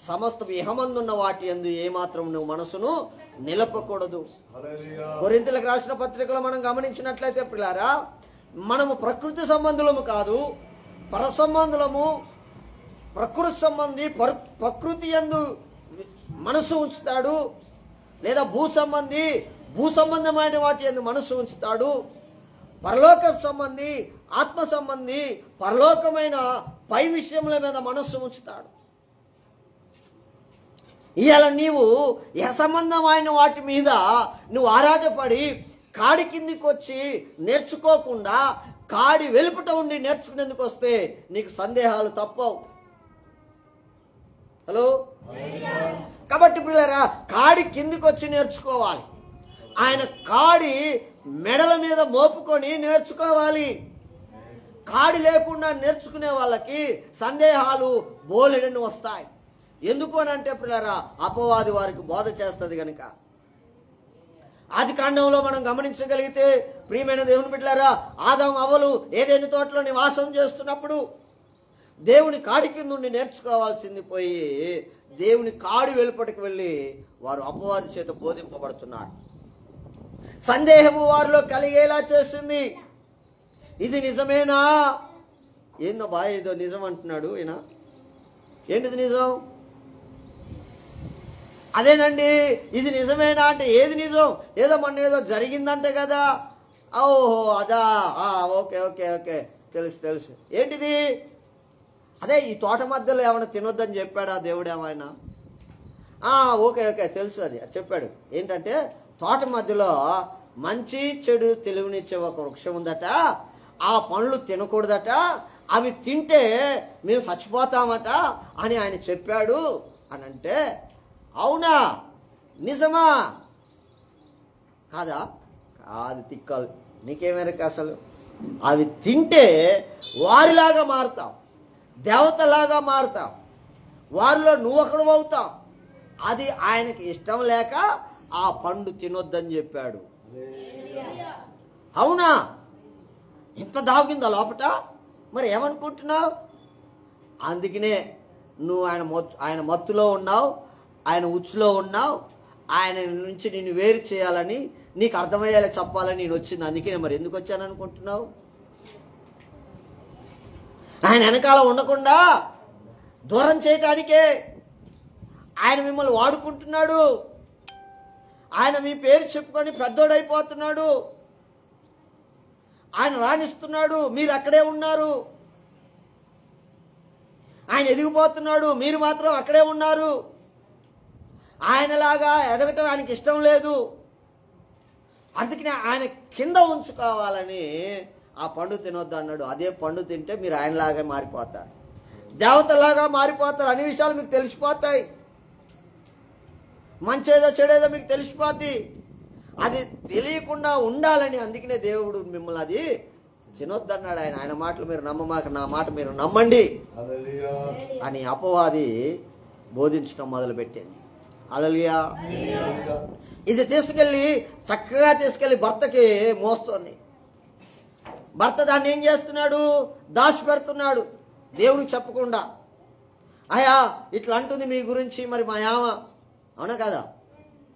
సమస్త ఇహమందున్న వాటి యందు ఏమాత్రం నువ్వు మనసును నిలపకూడదు. కొరింథీయులకు రాసిన పత్రికలో మనం గమనించినట్లయితే పిల్లారా, మనము ప్రకృతి సంబంధులము కాదు, పర సంబంధులము. ప్రకృతి సంబంధి ప్రకృతి యందు మనసు ఉంచుతాడు, లేదా భూ సంబంధమైన వాటి యందు మనసు ఉంచుతాడు. పరలోక సంబంధి, ఆత్మ సంబంధి, పరలోకమైన పై విషయముల మీద మనస్సు ఉంచుతాడు. ఇవాళ నీవు సంబంధమైన వాటి మీద నువ్వు ఆరాటపడి కాడి కిందికి వచ్చి నేర్చుకోకుండా కాడి వెలుపట ఉండి నేర్చుకునేందుకు వస్తే నీకు సందేహాలు తప్పవు. హలో, కాబట్టి పిల్లరా కాడి కిందికి వచ్చి నేర్చుకోవాలి. ఆయన కాడి మెడల మీద మోపుకొని నేర్చుకోవాలి. కాడి లేకుండా నేర్చుకునే వాళ్ళకి సందేహాలు బోలెడని వస్తాయి. ఎందుకు అని అంటే పిల్లరా అపవాది వారికి బోధ చేస్తుంది కనుక. ఆది కాండంలో మనం గమనించగలిగితే ప్రియమైన దేవుని బిడ్డలారా, ఆదాము అవ్వలు ఏదైనా తోటలో నివాసం చేస్తున్నప్పుడు దేవుని కాడి కింద నుండి నేర్చుకోవాల్సింది పోయి దేవుని కాడి వెలుపటికి వెళ్ళి వారు అపవాది చేత బోధింపబడుతున్నారు. సందేహము వారిలో కలిగేలా చేస్తుంది. ఇది నిజమేనా? ఏందో బా ఏదో నిజం అంటున్నాడు ఈయన. ఏంటిది నిజం? అదేనండి, ఇది నిజమేనా అంటే ఏది నిజం? ఏదో మొన్న ఏదో జరిగిందంటే కదా. ఓహో అదా, ఓకే ఓకే ఓకే తెలుసు తెలుసు. ఏంటిది? అదే ఈ తోట మధ్యలో ఏమైనా తినొద్దని చెప్పాడా దేవుడు ఏమైనా? ఓకే ఓకే తెలుసు, అది చెప్పాడు. ఏంటంటే తోట మధ్యలో మంచి చెడు తెలివినిచ్చే ఒక వృక్షం ఉందట, ఆ పండ్లు తినకూడదట, అవి తింటే మేము చచ్చిపోతామట అని ఆయన చెప్పాడు అని అంటే, అవునా నిజమా కాదా? కాదు తిక్కలు, నీకేమేరకు అసలు. అవి తింటే వారిలాగా మారుతాం, దేవతలాగా మారుతాం, వారిలో నువ్వు ఒకడు అవుతావు. అది ఆయనకి ఇష్టం లేక ఆ పండు తినొద్దని చెప్పాడు. అవునా? ఇంత దాగిందా లోపట? మరి ఏమనుకుంటున్నావు? అందుకనే నువ్వు ఆయన మత్తులో ఉన్నావు, ఆయన ఉచ్చులో ఉన్నావు. ఆయన నుంచి నిన్ను వేరు చేయాలని, నీకు అర్థమయ్యేలా చెప్పాలని నేను వచ్చింది. అందుకనే మరి ఎందుకు వచ్చాను అనుకుంటున్నావు? ఆయన వెనకాల ఉండకుండా దూరం చేయటానికే ఆయన మిమ్మల్ని వాడుకుంటున్నాడు. ఆయన మీ పేరు చెప్పుకొని పెద్దోడైపోతున్నాడు. ఆయన రాణిస్తున్నాడు, మీరు అక్కడే ఉన్నారు. ఆయన ఎదిగిపోతున్నాడు, మీరు మాత్రం అక్కడే ఉన్నారు. ఆయనలాగా ఎదగటం ఆయనకి ఇష్టం లేదు. అందుకనే ఆయన కింద ఉంచుకోవాలని ఆ పండు తినొద్దు అన్నాడు. అదే పండు తింటే మీరు ఆయనలాగా మారిపోతారు, దేవతలాగా మారిపోతారు. అన్ని విషయాలు మీకు తెలిసిపోతాయి. మంచేదో చెడేదో మీకు తెలిసిపోద్ది. అది తెలియకుండా ఉండాలని అందుకనే దేవుడు మిమ్మల్ని అది తినొద్దన్నాడు. ఆయన మాటలు మీరు నమ్మమాక, నా మాట మీరు నమ్మండి అని అపవాది బోధించడం మొదలుపెట్టింది. హల్లెలూయా. ఇది చక్కగా తీసుకెళ్ళి భర్తకి మోస్తుంది. భర్త దాన్ని ఏం చేస్తున్నాడు? దాచి పెడుతున్నాడు దేవుడికి చెప్పకుండా. అయ్యా ఇట్లా అంటుంది మీ గురించి, మరి మా యామ. అవునా కదా?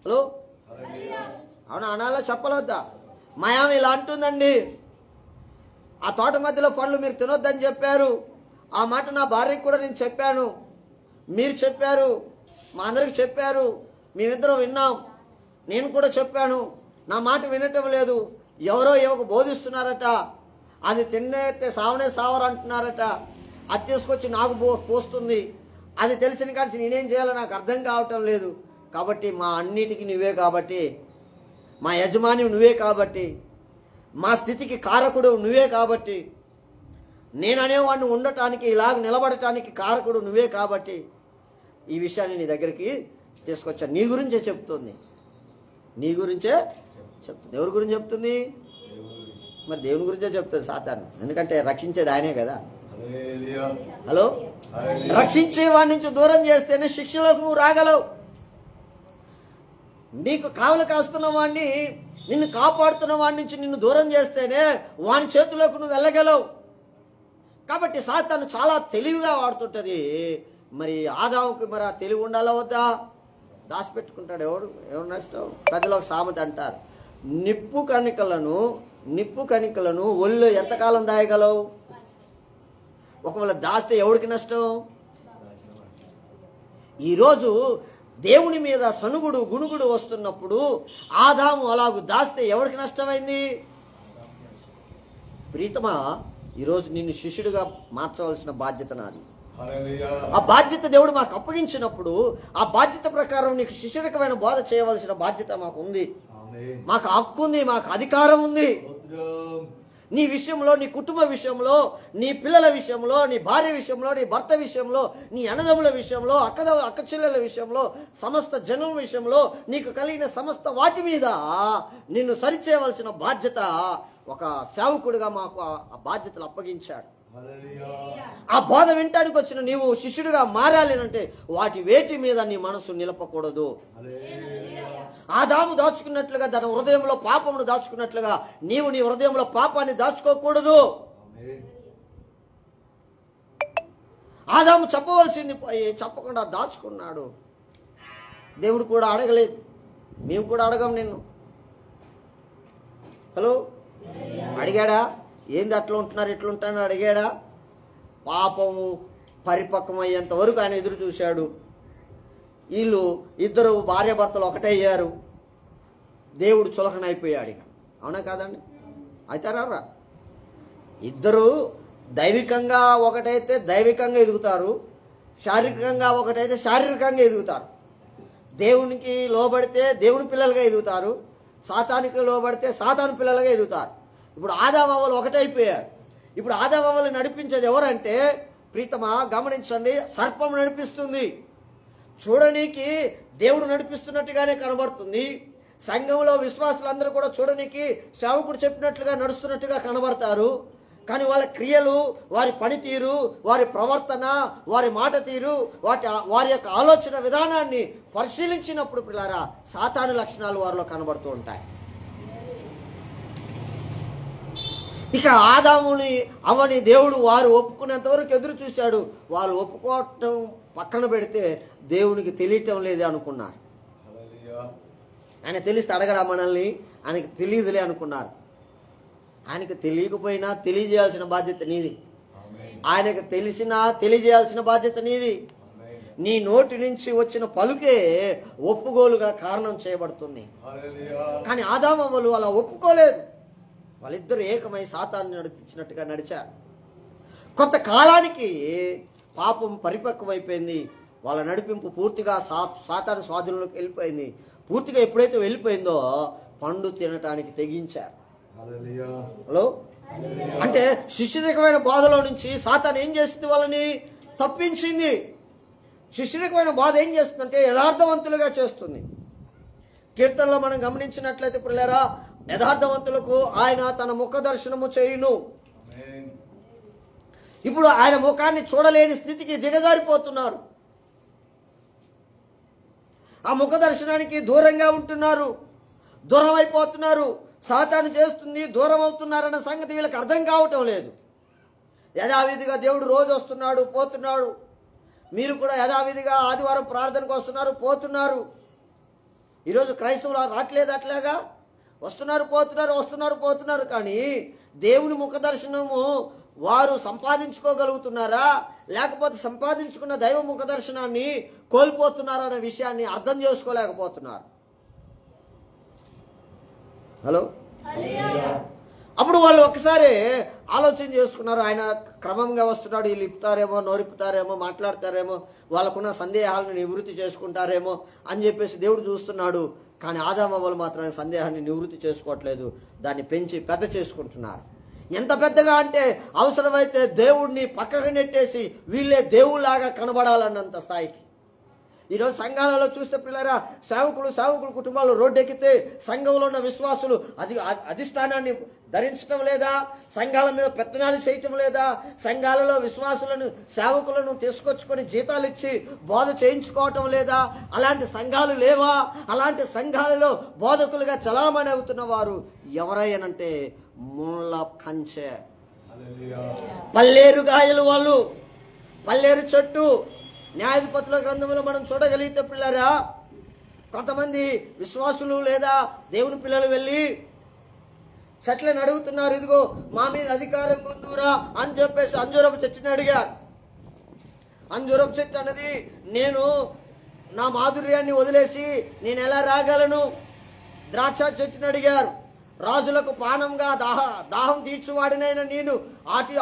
హలో, అవునా? అనాలా చెప్పలొద్దా? మా యామ ఇలా అంటుందండి, ఆ తోట మధ్యలో పండ్లు మీరు తినొద్దని చెప్పారు. ఆ మాట నా భార్యకి కూడా నేను చెప్పాను, మీరు చెప్పారు, మా అందరికి చెప్పారు, మేమిద్దరం విన్నాం, నేను కూడా చెప్పాను. నా మాట వినటం లేదు. ఎవరో ఏమో బోధిస్తున్నారట, అది తిన్నే సావనే సావరు అంటున్నారట. అది తీసుకొచ్చి నాకు పోస్తుంది. అది తెలిసిన కానీ నేనేం చేయాలో నాకు అర్థం కావటం లేదు. కాబట్టి మా అన్నిటికీ నువ్వే కాబట్టి, మా యజమాని నువ్వే కాబట్టి, మా స్థితికి కారకుడు నువ్వే కాబట్టి నేననేవాడిని ఉండటానికి ఇలాగ నిలబడటానికి కారకుడు నువ్వే కాబట్టి ఈ విషయాన్ని నీ దగ్గరికి తీసుకొచ్చాను. నీ గురించే చెప్తుంది, నీ గురించే చెప్తుంది. ఎవరి గురించి చెప్తుంది? మరి దేవుని గురించే చెప్తుంది సాతాను, ఎందుకంటే రక్షించేది ఆయనే కదా. హలో, రక్షించే వాడి నుంచి దూరం చేస్తేనే శిక్షలోకి నువ్వు రాగలవు. నీకు కావలి కాస్తున్న వాడిని, నిన్ను కాపాడుతున్న వాడి నుంచి నిన్ను దూరం చేస్తేనే వాని చేతిలోకి నువ్వు వెళ్ళగలవు. కాబట్టి సాతాను చాలా తెలివిగా వాడుతుంటది. మరి ఆదాముకి మరి ఆ తెలివి ఉండాలా వద్దా? దాచిపెట్టుకుంటాడు. ఎవరు నష్టం? పెద్దలు ఒక సామెత అంటారు, నిప్పు కణికలను ఒళ్ళు ఎంతకాలం దాయగలవు? ఒకవేళ దాస్తే ఎవరికి నష్టం? ఈరోజు దేవుని మీద సనుగుడు గుణుగుడు వస్తున్నప్పుడు ఆదాము అలాగూ దాస్తే ఎవరికి నష్టమైంది? ప్రీతమా, ఈరోజు నిన్ను శిష్యుడిగా మార్చవలసిన బాధ్యత నాది. ఆ బాధ్యత దేవుడు మాకు అప్పగించినప్పుడు ఆ బాధ్యత ప్రకారం నీకు శిష్యుడికమైన బోధ చేయవలసిన బాధ్యత మాకు ఉంది, మాకు హక్కు ఉంది, మాకు అధికారం ఉంది. నీ విషయంలో, నీ కుటుంబ విషయంలో, నీ పిల్లల విషయంలో, నీ భార్య విషయంలో, నీ భర్త విషయంలో, నీ అన్నదమ్ముల విషయంలో, అక్క చెల్లెల విషయంలో, సమస్త జనం విషయంలో నీకు కలిగిన సమస్త వాటి మీద నిన్ను సరిచేయవలసిన బాధ్యత ఒక సేవకుడిగా మాకు ఆ బాధ్యతలు అప్పగించాడు. ఆ బోధ వింటానికి వచ్చిన నీవు శిష్యుడిగా మారాలి అంటే వాటి వేటి మీద నీ మనసు నిలపకూడదు. ఆదాము దాచుకున్నట్లుగా తన హృదయంలో పాపమును దాచుకున్నట్లుగా నీవు నీ హృదయంలో పాపాన్ని దాచుకోకూడదు. ఆదాము చెప్పవలసింది చెప్పకుండా దాచుకున్నాడు. దేవుడు కూడా అడగలేదు, మేము కూడా అడగం నిన్ను. హలో, అడిగాడా? ఏంది అట్లా ఉంటున్నారు ఇట్లా ఉంటానని అడిగాడా? పాపము పరిపక్వమయ్యేంత వరకు ఆయన ఎదురు చూశాడు. వీళ్ళు ఇద్దరు భార్యాభర్తలు ఒకటయ్యారు, దేవుడు చులకనైపోయాడు. ఇక అవునా కాదండి? అవుతారా? ఇద్దరు దైవికంగా ఒకటైతే దైవికంగా ఎదుగుతారు, శారీరకంగా ఒకటైతే శారీరకంగా ఎదుగుతారు. దేవునికి లోబడితే దేవుని పిల్లలుగా ఎదుగుతారు, సాతానికి లోబడితే సాతాను పిల్లలుగా ఎదుగుతారు. ఇప్పుడు ఆదామవ్వలు ఒకటైపోయారు. ఇప్పుడు ఆదామవ్వలు నడిపించేది ఎవరంటే, ప్రీతమా గమనించండి, సర్పం నడిపిస్తుంది. చూడనీకి దేవుడు నడిపిస్తున్నట్టుగానే కనబడుతుంది. సంఘంలో విశ్వాసులందరూ కూడా చూడనీకి సేవకుడు చెప్పినట్లుగా నడుస్తున్నట్టుగా కనబడతారు. కానీ వాళ్ళ క్రియలు, వారి పనితీరు, వారి ప్రవర్తన, వారి మాట తీరు, వారి యొక్క ఆలోచన విధానాన్ని పరిశీలించినప్పుడు పిల్లారా సాతాను లక్షణాలు వారిలో కనబడుతూ ఉంటాయి. ఇక ఆదాముని అవని దేవుడు వారు ఒప్పుకునేంత వరకు ఎదురు చూశాడు. వాళ్ళు ఒప్పుకోవటం పక్కన పెడితే దేవునికి తెలియటం లేదే అనుకున్నారు. ఆయన తెలిస్తే అడగడా మనల్ని? ఆయనకి తెలియదులే అనుకున్నారు. ఆయనకు తెలియకపోయినా తెలియజేయాల్సిన బాధ్యత నీది. ఆయనకు తెలిసినా తెలియజేయాల్సిన బాధ్యత నీది. నీ నోటి నుంచి వచ్చిన పలుకే ఒప్పుకోలుగా కారణం చేయబడుతుంది. కానీ ఆదామవ్వలు అలా ఒప్పుకోలేదు. వాళ్ళిద్దరూ ఏకమై సాతాన్ని నడిపించినట్టుగా నడిచారు. కొంతకాలానికి పాపం పరిపక్వమైపోయింది. వాళ్ళ నడిపింపు పూర్తిగా సాతాను స్వాధీనంలోకి వెళ్ళిపోయింది. పూర్తిగా ఎప్పుడైతే వెళ్ళిపోయిందో పండు తినటానికి తెగించారు. హలో, అంటే శిష్యరికమైన బాధలో నుంచి సాతాను ఏం చేసింది? వాళ్ళని తప్పించింది. శిష్యరికమైన బాధ ఏం చేస్తుందంటే యథార్థవంతులుగా చేస్తుంది. కీర్తనలో మనం గమనించినట్లయితే పిల్లరా, యథార్థవంతులకు ఆయన తన ముఖ దర్శనము చేయును. ఇప్పుడు ఆయన ముఖాన్ని చూడలేని స్థితికి దిగజారిపోతున్నారు. ఆ ముఖ దర్శనానికి దూరంగా ఉంటున్నారు, దూరం అయిపోతున్నారు. సాతాను చేస్తుంది, దూరం అవుతున్నారన్న సంగతి వీళ్ళకి అర్థం కావటం లేదు. యథావిధిగా దేవుడు రోజు వస్తున్నాడు, పోతున్నాడు. మీరు కూడా యథావిధిగా ఆదివారం ప్రార్థనకు వస్తున్నారు, పోతున్నారు. ఈరోజు క్రైస్తవులు రావట్లేదు అట్లాగా? వస్తున్నారు పోతున్నారు. కానీ దేవుని ముఖ దర్శనము వారు సంపాదించుకోగలుగుతున్నారా, లేకపోతే సంపాదించుకున్న దైవ ముఖ దర్శనాన్ని కోల్పోతున్నారా అనే విషయాన్ని అర్థం చేసుకోలేకపోతున్నారు. హలో, అప్పుడు వాళ్ళు ఒకసారి ఆలోచన చేసుకున్నారు. ఆయన క్రమంగా వస్తున్నాడు, వీళ్ళు ఇప్పుతారేమో, నోరిప్పుతారేమో, మాట్లాడతారేమో, వాళ్ళకున్న సందేహాలను నివృత్తి చేసుకుంటారేమో అని చెప్పేసి దేవుడు చూస్తున్నాడు. కానీ ఆదామవ్వలు మాత్రం సందేహాన్ని నివృత్తి చేసుకోవట్లేదు, దాన్ని పెంచి పెద్ద చేసుకుంటున్నారు. ఎంత పెద్దగా అంటే అవసరమైతే దేవుడిని పక్కకు నెట్టేసి వీళ్ళే దేవుళ్ళలాగా కనబడాలన్నంత స్థాయికి. ఈరోజు సంఘాలలో చూస్తే పిల్లరా, సేవకులు కుటుంబాలు రోడ్డెక్కితే సంఘంలో ఉన్న విశ్వాసులు అధిష్టానాన్ని ధరించడం లేదా, సంఘాల మీద పెత్తనాలు చేయటం లేదా, సంఘాలలో విశ్వాసులను సేవకులను తీసుకొచ్చుకొని జీతాలు ఇచ్చి బోధ చేయించుకోవటం లేదా, అలాంటి సంఘాలు లేవా? అలాంటి సంఘాలలో బోధకులుగా చలామణి అవుతున్న వారు ఎవరయ్యనంటే ముళ్ళ కంచె, పల్లేరు గాయలు వాళ్ళు, పల్లేరు చెట్టు. న్యాయాధిపతుల గ్రంథంలో మనం చూడగలిగితే పిల్లరా, కొంతమంది విశ్వాసులు లేదా దేవుని పిల్లలు వెళ్ళి చెట్లను అడుగుతున్నారు, ఇదిగో మా మీద అధికారం పొందురా అని చెప్పేసి అంజూరపు చెట్టుని అడిగారు. అంజూరపు చెట్టు అన్నది, నేను నా మాధుర్యాన్ని వదిలేసి నేను ఎలా రాగలను? ద్రాక్ష చెట్టుని అడిగారు, రాజులకు పానంగా దాహం తీర్చువాడినైనా నేను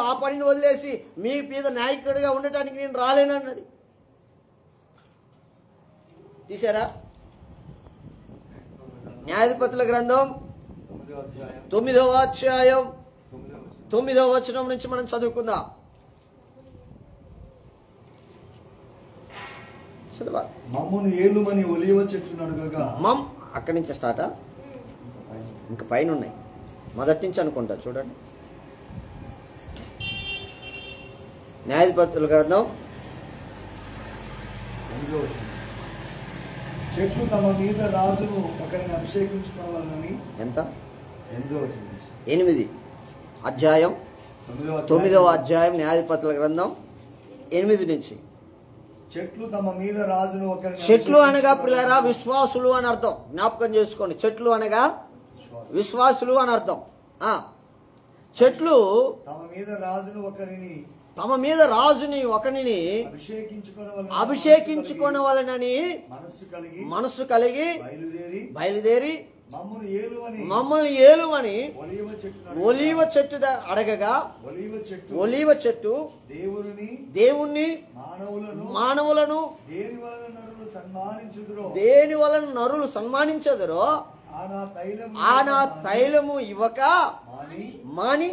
ఆ పనిని వదిలేసి మీ మీద నాయకుడిగా ఉండటానికి నేను రాలేనన్నది. తీసారా? న్యాయాధిపతుల గ్రంథం 9వ అధ్యాయం 9వ వచనం నుంచి మనం చదువుకుందాం. మమ్మును ఏలుమని ఒలీవ చెట్టును అడగగా, అక్కడి నుంచి స్టార్టా? ఇంకా పైన ఉన్నాయి, మొదటి నుంచి అనుకుంటా. చూడండి, న్యాయాధిపతుల గ్రంథం చెట్లు తమ మీద రాజును ఒకరిని అభిషేకించుకోవాలని. ఎంత? 8 అధ్యాయం 9వ అధ్యాయం న్యాయాధిపతుల గ్రంథం 8 నుంచి. చెట్లు తమ మీద రాజును ఒకరిని. చెట్లు అనగా పిల్లరా విశ్వాసులు అని అర్థం. జ్ఞాపకం చేసుకోండి, చెట్లు అనగా విశ్వాసులు అని అర్థం. చెట్లు తమ మీద రాజుని ఒకరిని అభిషేకించుకోనవలనని మనస్సు కలిగి బయలుదేరి మమ్మల్ని ఏలుమని ఒలీవ చెట్టు అడగగా, ఒలీవ చెట్టు దేవుణ్ణి మానవులను దేని వలన నరులు సన్మానించదురో ఆనా తైలము ఇవ్వక మాని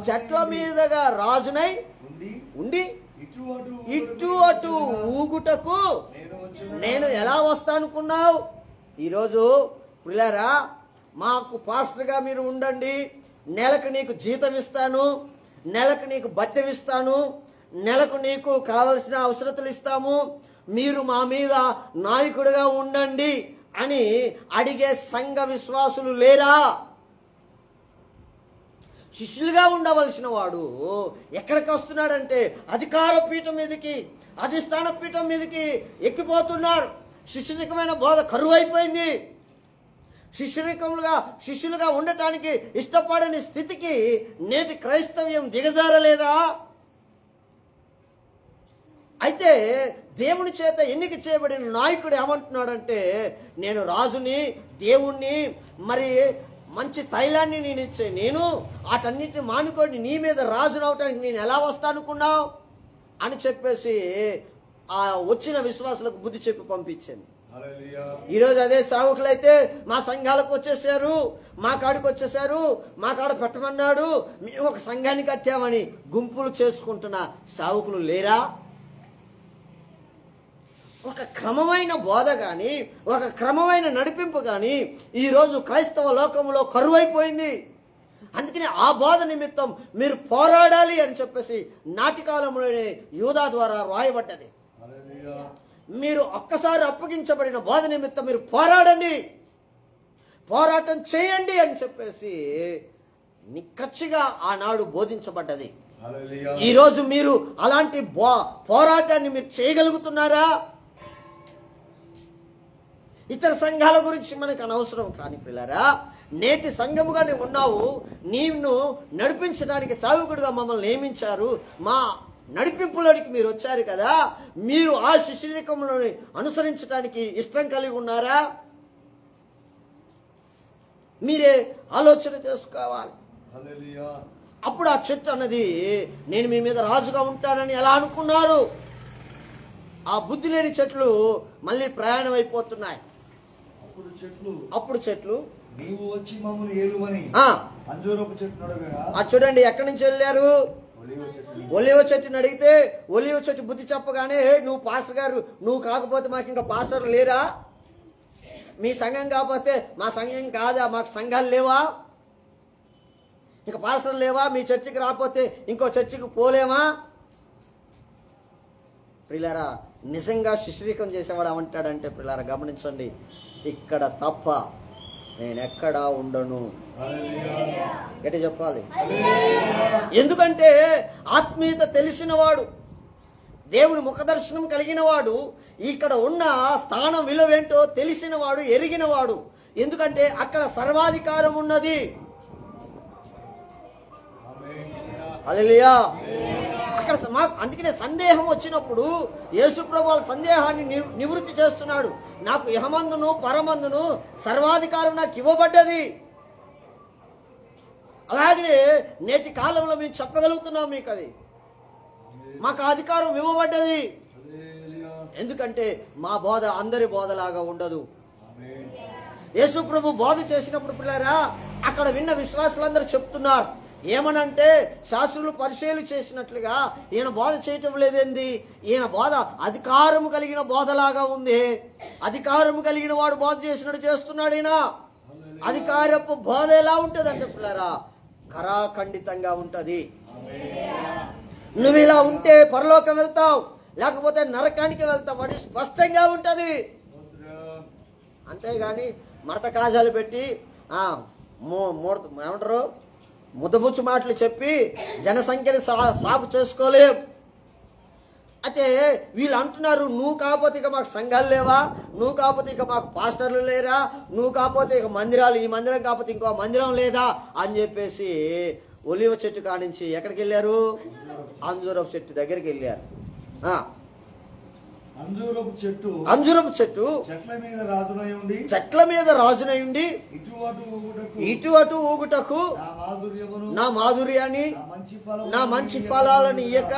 చెట్ల మీదగా రాజునై ఉండి ఇటు అటు ఊగుటకు నేను ఎలా వస్తానుకున్నావు? ఈరోజు పిల్లరా, మాకు పాస్టర్గా మీరు ఉండండి, నెలకు నీకు జీతం ఇస్తాను, నెలకు నీకు భత్యం ఇస్తాను, నెలకు నీకు కావలసిన అవసరతలు ఇస్తాము, మీరు మా మీద నాయకుడిగా ఉండండి అని అడిగే సంఘ విశ్వాసులు లేరా? శిష్యులుగా ఉండవలసిన వాడు ఎక్కడికి వస్తున్నాడంటే అధికార పీఠం మీదకి, అధిష్టాన పీఠం మీదకి ఎక్కిపోతున్నారు. శిష్యునికమైన బోధ కరువు అయిపోయింది. శిష్యులుగా ఉండటానికి ఇష్టపడని స్థితికి నేటి క్రైస్తవ్యం దిగజారలేదా? అయితే దేవుని చేత ఎన్నిక చేయబడిన నాయకుడు ఏమంటున్నాడంటే, నేను రాజుని, దేవుణ్ణి, మరి మంచి తైలాన్ని నేను ఇచ్చే, నేను వాటన్నిటిని మానుకొని నీ మీద రాజును అవటానికి నేను ఎలా వస్తానుకున్నావు అని చెప్పేసి ఆ వచ్చిన విశ్వాసులకు బుద్ధి చెప్పి పంపించింది. ఈరోజు అదే సేవకులైతే మా సంఘాలకు వచ్చేసారు, మా కాడికి వచ్చేసారు, మా కాడ పెట్టమన్నాడు, మేము ఒక సంఘాన్ని కట్టామని గుంపులు చేసుకుంటున్న సేవకులు లేరా? ఒక క్రమమైన బోధ కానీ, ఒక క్రమమైన నడిపింపు కానీ ఈరోజు క్రైస్తవ లోకంలో కరువైపోయింది. అందుకని ఆ బోధ నిమిత్తం మీరు పోరాడాలి అని చెప్పేసి నాటికాలంలోనే యూదా ద్వారా రాయబడ్డది. మీరు ఒక్కసారి అప్పగించబడిన బోధ నిమిత్తం మీరు పోరాడండి, పోరాటం చేయండి అని చెప్పేసి నిక్కచ్చిగా ఆనాడు బోధించబడ్డది. ఈరోజు మీరు అలాంటి పోరాటాన్ని మీరు చేయగలుగుతున్నారా? ఇతర సంఘాల గురించి మనకు అనవసరం కానీ పిల్లరా, నేటి సంఘముగా నువ్వు ఉన్నావు, నీవును నడిపించడానికి సేవకుడిగా మమ్మల్ని నియమించారు, మా నడిపింపులోనికి మీరు వచ్చారు కదా, మీరు ఆ శిష్యరికంలో అనుసరించడానికి ఇష్టం కలిగి ఉన్నారా? మీరే ఆలోచన చేసుకోవాలి. అప్పుడు ఆ చెట్టు అన్నది, నేను మీ మీద రాజుగా ఉంటానని ఎలా అనుకున్నారు? ఆ బుద్ధి లేని చెట్లు మళ్ళీ ప్రయాణం అయిపోతున్నాయి. అప్పుడు చెట్లు నీవు వచ్చి మమ్మల్ని ఏలుమని అంజూరపు చెట్టు నడవగా చూడండి ఎక్కడి నుంచి వెళ్ళారు? ఒలివ చెట్టుని అడిగితే ఒలివ చెట్టు బుద్ధి చెప్పగానే, నువ్వు పాస్టర్ గారు, నువ్వు కాకపోతే మాకు ఇంకా పాస్టర్లు లేరా? మీ సంఘం కాకపోతే మా సంఘం కాదా? మాకు సంఘాలు లేవా? ఇంకా పాస్టర్లు లేవా? మీ చర్చికి రాకపోతే ఇంకో చర్చికి పోలేమా? ప్రియులారా, నిజంగా శిష్యరికం చేసేవాడు ఏమంటాడంటే, ప్రియులారా గమనించండి, ఇక్కడ తప్ప నేను ఎక్కడా ఉండను. గట్టి చెప్పాలి. ఎందుకంటే ఆత్మీయత తెలిసినవాడు, దేవుని ముఖదర్శనం కలిగినవాడు, ఇక్కడ ఉన్న స్థానం విలువేంటో తెలిసినవాడు, ఎరిగినవాడు. ఎందుకంటే అక్కడ సర్వాధికారం ఉన్నది. హల్లెలూయా. అక్కడ అందుకనే సందేహం వచ్చినప్పుడు యేసుప్రభు వాళ్ళ సందేహాన్ని నివృత్తి చేస్తున్నాడు. నాకు ఇహమందును పరమందును సర్వాధికారం నాకు ఇవ్వబడ్డది. అలాగే నేటి కాలంలో మేము చెప్పగలుగుతున్నాం, మీకు అది మాకు అధికారం ఇవ్వబడ్డది. ఎందుకంటే మా బోధ అందరి బోధలాగా ఉండదు. యేసుప్రభు బోధ చేసినప్పుడు పిల్లరా, అక్కడ విన్న విశ్వాసులందరూ చెప్తున్నారు ఏమనంటే, శాస్త్రులు పరిశీలి చేసినట్లుగా ఈయన బోధ చేయటం లేదేంది, ఈయన బోధ అధికారము కలిగిన బోధలాగా ఉంది. అధికారము కలిగిన వాడు బోధ చేసినట్టు చేస్తున్నాడు ఈయన. అధికారపు బోధ ఎలా ఉంటుంది అంటే పిల్లరా, కరాఖండితంగా ఉంటది. నువ్వు ఇలా ఉంటే పరలోకం వెళ్తావు, లేకపోతే నరకానికి వెళ్తావు అని స్పష్టంగా ఉంటది. అంతేగాని మడత కాజాలు పెట్టి ఏమంటారు, ముద్దబుచ్చు మాటలు చెప్పి జనసంఖ్యని సాగు చేసుకోలేం. అయితే వీళ్ళు అంటున్నారు, నువ్వు కాకపోతే ఇక మాకు సంఘాలు లేవా, నువ్వు కాకపోతే ఇక మాకు పాస్టర్లు లేరా, నువ్వు కాకపోతే ఇక మందిరాలు, ఈ మందిరం కాకపోతే ఇంకో మందిరం లేదా అని చెప్పేసి ఒలివ చెట్టు కానించి ఎక్కడికి వెళ్ళారు? అంజూరపు చెట్టు దగ్గరికి వెళ్ళారు. అంజూరపు చెట్టు చెట్ల మీద రాజునై ఉండి ఇటు అటు ఊగుటకు నా మాధుర్యాన్ని నా మంచి ఫలాలను ఇయ్యక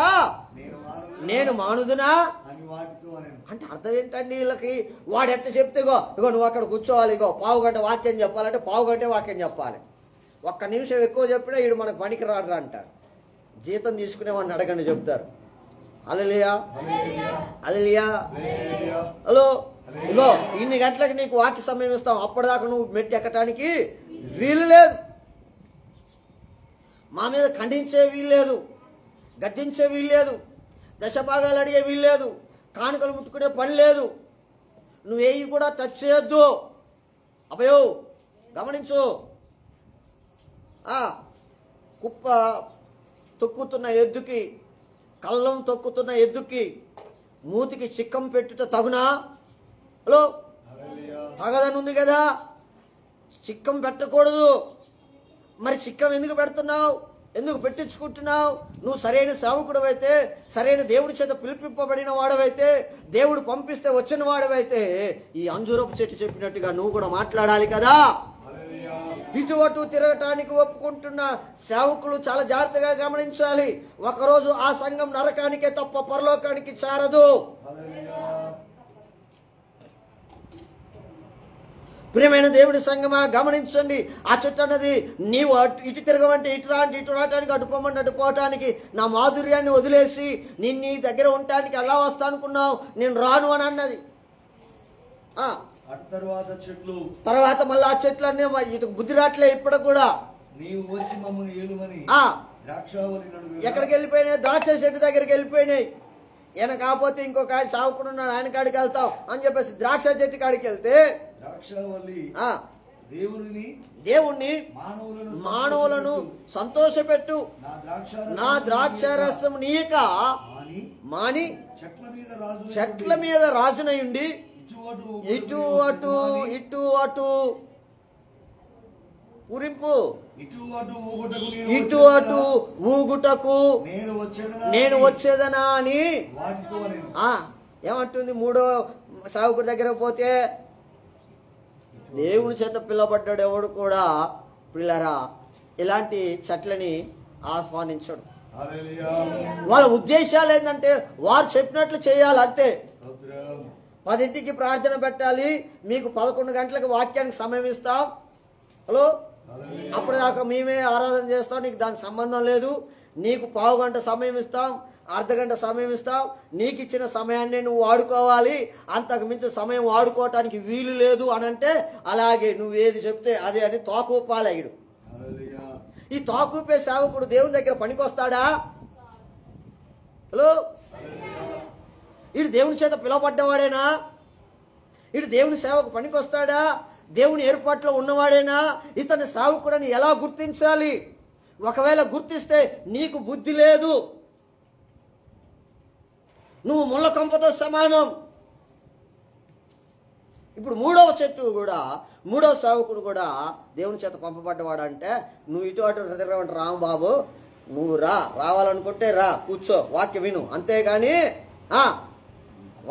నేను మానుదునా అంటే అర్థం ఏంటండి వీళ్ళకి? వాడు ఎట్ట చెప్తే ఇగో నువ్వు అక్కడ కూర్చోవాలి, ఇగో పావు గంట వాక్యం చెప్పాలంటే పావు గంటే వాక్యం చెప్పాలి, ఒక్క నిమిషం ఎక్కువ చెప్పినా వీడు మనకు పనికి రాడు అంటారు. జీతం తీసుకునేవాడిని అడగండి చెప్తారు. హల్లెలూయా, హల్లెలూయా. హలో, ఇగో ఇన్ని గంటలకు నీకు వాక్య సమయం ఇస్తాం, అప్పటిదాకా నువ్వు మెట్టి ఎక్కటానికి వీలు లేదు. మా మీద ఖండించే వీలు లేదు, గద్దించే వీలు లేదు, దశభాగాలు అడిగే వీలు లేదు, కానుకలు ముట్టుకునే పని లేదు, నువ్వేయి కూడా టచ్ చేయొద్దు. అభయో గమనించు, కుప్ప తొక్కుతున్న ఎద్దుకి, కళ్ళం తొక్కుతున్న ఎద్దుకి మూతికి చిక్కం పెట్టుట తగునా? హలో, తగదని ఉంది కదా, చిక్కం పెట్టకూడదు. మరి చిక్కం ఎందుకు పెడుతున్నావు, ఎందుకు పెట్టించుకుంటున్నావు? నువ్వు సరైన సేవకుడు అయితే, సరైన దేవుడి చేత పిలిపింపబడిన వాడవైతే, దేవుడు పంపిస్తే వచ్చిన వాడవైతే ఈ అంజూరపు చెట్టు చెప్పినట్టుగా నువ్వు కూడా మాట్లాడాలి కదా. ఇటు అటు తిరగటానికి ఒప్పుకుంటున్న సేవకులు చాలా జాగ్రత్తగా గమనించాలి. ఒకరోజు ఆ సంఘం నరకానికే తప్ప పరలోకానికి చేరదు. ప్రియమైన దేవుడి సంఘమా గమనించండి, ఆ చెట్టు అన్నది నీవు ఇటు తిరగమంటే ఇటు రాంటి, ఇటు రావటానికి, అటు పోమంటే అటు పోవటానికి నా మాధుర్యాన్ని వదిలేసి నేను నీ దగ్గర ఉండటానికి ఎలా వస్తా అనుకున్నావు, నేను రాను అని అన్నది. తర్వాత మళ్ళీ ఆ చెట్లు అన్నీ ఇటు బుద్ధి రాట్లే ఇప్పుడు కూడా. ఎక్కడికి వెళ్ళిపోయినాయి? ద్రాక్ష చెట్టు దగ్గరికి వెళ్ళిపోయినాయి. ఈయన కాకపోతే ఇంకొక ఆయన సావుకుడు ఉన్నాడు, ఆయన కాడికి వెళ్తాం అని చెప్పేసి ద్రాక్ష చెట్టు కాడికి వెళ్తే దేవుణ్ణి మానవులను సంతోషపెట్టు నా ద్రాక్ష రసం నీక మాని చెట్ల మీద రాజునయుండి ఇటు అటు పూరింపు, ఇటు అటు ఊగుటకు నేను వచ్చేదనా అని ఏమంటుంది? మూడో సావుకుడి దగ్గర పోతే దేవుని చేత పిల్లబడ్డాడు ఎవడు కూడా పిల్లరా ఇలాంటి చెట్లని ఆహ్వానించడు. వాళ్ళ ఉద్దేశాలు ఏంటంటే వారు చెప్పినట్లు చేయాలి అంతే. 10ంటికి ప్రార్థన పెట్టాలి, మీకు 11 గంటలకు వాక్యానికి సమయం ఇస్తాం. హలో, అప్పుడు దాకా మేమే ఆరాధన చేస్తాం, నీకు దానికి సంబంధం లేదు, నీకు పావు గంట సమయం ఇస్తాం, అర్ధగంట సమయం ఇస్తాం, నీకు ఇచ్చిన సమయాన్ని నువ్వు వాడుకోవాలి, అంతకు మించి సమయం వాడుకోవటానికి వీలు లేదు అని అంటే, అలాగే నువ్వు ఏది చెప్తే అదే అని తోకూపాలయ్యుడు. ఈ తోకూపే సేవకుడు దేవుని దగ్గర పనికొస్తాడా? హలో, ఇటు దేవుని చేత పిలువబడ్డవాడేనా? ఇటు దేవుని సేవకు పనికొస్తాడా? దేవుని ఏర్పాట్లో ఉన్నవాడేనా? ఇతని సేవకుడని ఎలా గుర్తించాలి? ఒకవేళ గుర్తిస్తే నీకు బుద్ధి లేదు, నువ్వు ముళ్ళ కంపతో సమానం. ఇప్పుడు మూడవ చెట్టు కూడా, మూడవ సేవకుడు కూడా దేవుని చేత పంపబడ్డవాడు అంటే, నువ్వు ఇటు అటు రాంబాబు, నువ్వు రావాలనుకుంటే రా, కూర్చో, వాక్యం విను, అంతేగాని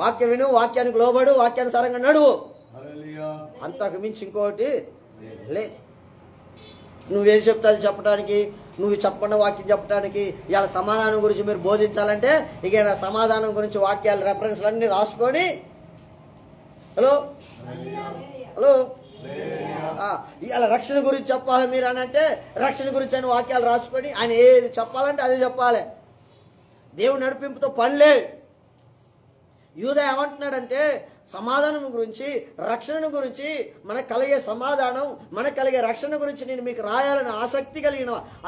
వాక్యం విను, వాక్యానికి లోబడు, వాక్యానుసారంగా నడువు, అంతకు మించి ఇంకోటి లే. నువ్వేం చెప్తా అది చెప్పడానికి, నువ్వు చెప్పకుండా వాక్యం చెప్పడానికి, ఇలా సమాధానం గురించి మీరు బోధించాలంటే ఇక సమాధానం గురించి వాక్యాలు రెఫరెన్స్లు అన్నీ రాసుకొని, హలో హలో ఇలా రక్షణ గురించి చెప్పాలి మీరు అని అంటే, రక్షణ గురించి అని వాక్యాలు రాసుకొని ఆయన ఏది చెప్పాలంటే అదే చెప్పాలి. దేవుని నడిపింపుతో పనిలే. యూదా ఏమంటున్నాడంటే, సమాధానం గురించి, రక్షణ గురించి, మనకు కలిగే సమాధానం, మనకు కలిగే రక్షణ గురించి నేను మీకు రాయాలని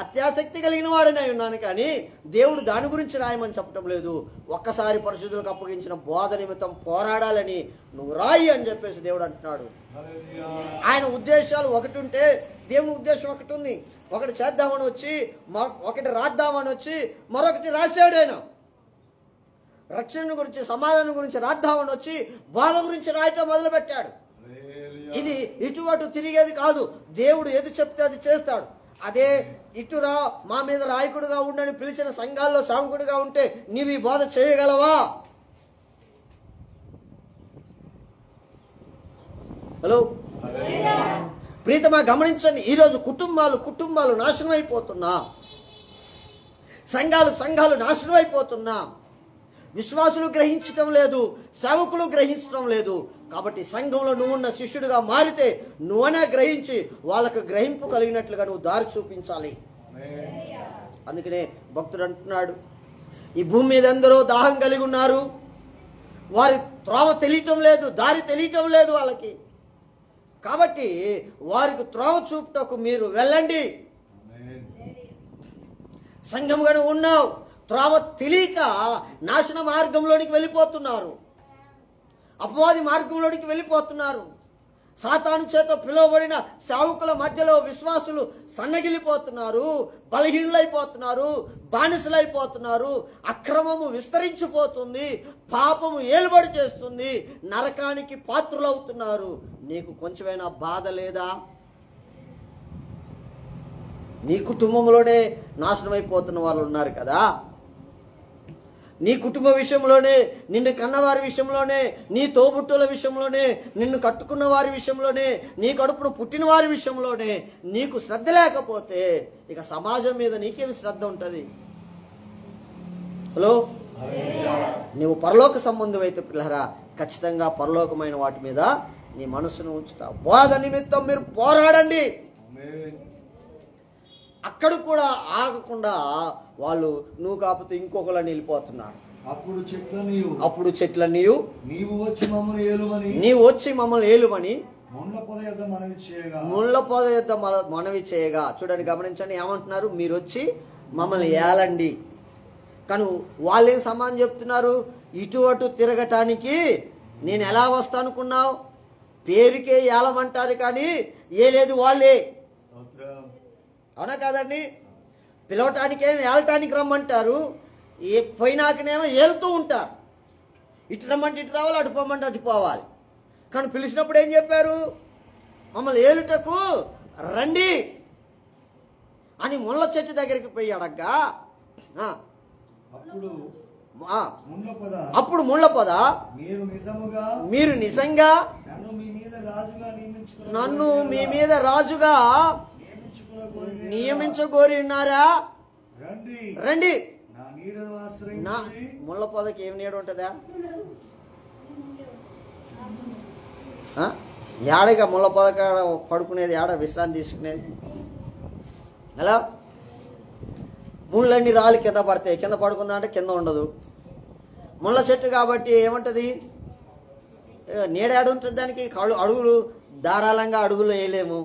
అత్యాసక్తి కలిగిన వాడినై ఉన్నాను, కానీ దేవుడు దాని గురించి రాయమని చెప్పడం లేదు. ఒక్కసారి పరిశుద్ధులకు అప్పగించిన బోధ నిమిత్తం పోరాడాలని నువ్వు రాయి అని చెప్పేసి దేవుడు అంటున్నాడు. ఆయన ఉద్దేశాలు ఒకటి ఉంటే దేవుని ఉద్దేశం ఒకటి ఉంది. ఒకటి చేద్దామని వచ్చి, ఒకటి రాద్దామని వచ్చి, మరొకటి రాశాడు. ఆయన రక్షణ గురించి, సమాధానం గురించి రాద్దామని వచ్చి బాధ గురించి రాయటం మొదలుపెట్టాడు. ఇది ఇటు అటు తిరిగేది కాదు. దేవుడు ఏది చెప్తే అది చేస్తాడు. అదే ఇటురా మా మీద రాయకుడుగా ఉండని పిలిచిన సంఘాల్లో సేవకుడిగా ఉంటే నీవు ఈ బోధ చేయగలవా? హలో ప్రీతమా, గమనించండి, ఈరోజు కుటుంబాలు నాశనం అయిపోతున్నా, సంఘాలు నాశనం అయిపోతున్నా. విశ్వాసులు గ్రహించటం లేదు, సేవకులు గ్రహించటం లేదు. కాబట్టి సంఘంలో నువ్వున్న శిష్యుడిగా మారితే నువ్వనే గ్రహించి వాళ్ళకు గ్రహింపు కలిగినట్లుగా నువ్వు దారి చూపించాలి. అందుకనే భక్తుడు అంటున్నాడు, ఈ భూమి మీద ఎందరో దాహం కలిగి ఉన్నారు, వారి త్రోవ తెలియటం లేదు, దారి తెలియటం లేదు వాళ్ళకి. కాబట్టి వారికి త్రోవ చూపుటకు మీరు వెళ్ళండి. సంఘంగానే ఉన్నావు, త్రోవ తెలియక నాశన మార్గంలోనికి వెళ్ళిపోతున్నారు, అపవాది మార్గంలోనికి వెళ్ళిపోతున్నారు. సాతాను చేత పిలువబడిన సేవకుల మధ్యలో విశ్వాసులు సన్నగిలిపోతున్నారు, బలహీనులైపోతున్నారు, బానిసలైపోతున్నారు. అక్రమము విస్తరించిపోతుంది, పాపము ఏలుబడి చేస్తుంది, నరకానికి పాత్రులవుతున్నారు. నీకు కొంచెమైనా బాధ లేదా? నీ కుటుంబంలోనే నాశనమైపోతున్న వాళ్ళు ఉన్నారు కదా. నీ కుటుంబ విషయంలోనే, నిన్ను కన్నవారి విషయంలోనే, నీ తోబుట్టుల విషయంలోనే, నిన్ను కట్టుకున్న వారి విషయంలోనే, నీ కడుపును పుట్టిన వారి విషయంలోనే నీకు శ్రద్ధ లేకపోతే ఇక సమాజం మీద నీకేమి శ్రద్ధ ఉంటుంది? హలో, నువ్వు పరలోక సంబంధం అయితే పిల్లరా, ఖచ్చితంగా పరలోకమైన వాటి మీద నీ మనసును ఉంచుతావు. బోధ నిమిత్తం మీరు పోరాడండి. అక్కడ కూడా ఆగకుండా వాళ్ళు నువ్వు కాకపోతే ఇంకొకళ్ళని వెళ్ళిపోతున్నారు. అప్పుడు చెట్లన్నీ నీవు వచ్చి మమ్మల్ని ఏలుమని ముళ్ళ పొద యొద్ద మనవి చేయగా. చూడండి, గమనించండి, ఏమంటున్నారు? మీరు వచ్చి మమ్మల్ని ఏలండి. కానీ వాళ్ళేం సమానం చెప్తున్నారు? ఇటు అటు తిరగటానికి నేను ఎలా వస్తా అనుకున్నావు? పేరుకే ఏలమంటారు కానీ ఏ లేదు వాళ్ళే. అవునా కాదండి? పిలవటానికేమో ఏలటానికి రమ్మంటారు, పోయినాకనేమో ఏలుతూ ఉంటారు. ఇటు రమ్మంటే ఇటు రావాలి, అటు పోమంటే అటు పోవాలి. కానీ పిలిచినప్పుడు ఏం చెప్పారు? మమ్మల్ని ఏలుటకు రండి అని ముళ్ళ చెట్టు దగ్గరికి పోయి అడగ్గా, అప్పుడు ముళ్ళ పొద మీరు నిజంగా నన్ను మీ మీద రాజుగా నియమించగోరి ఉన్నారా? రండి. ముళ్ళ పొదకి ఏం నీడ ఉంటుందా? ఏడగా ముళ్ళ పొద పడుకునేది, ఏడ విశ్రాంతి తీసుకునేది? ఎలా ముళ్ళన్నీ రాలి కింద పడతాయి, కింద పడుకుందా అంటే కింద ఉండదు. ముళ్ళ చెట్టు కాబట్టి ఏమంటుంది, నీడాడు ఉంటుంది దానికి, అడుగులు ధారాళంగా అడుగులు వేయలేము.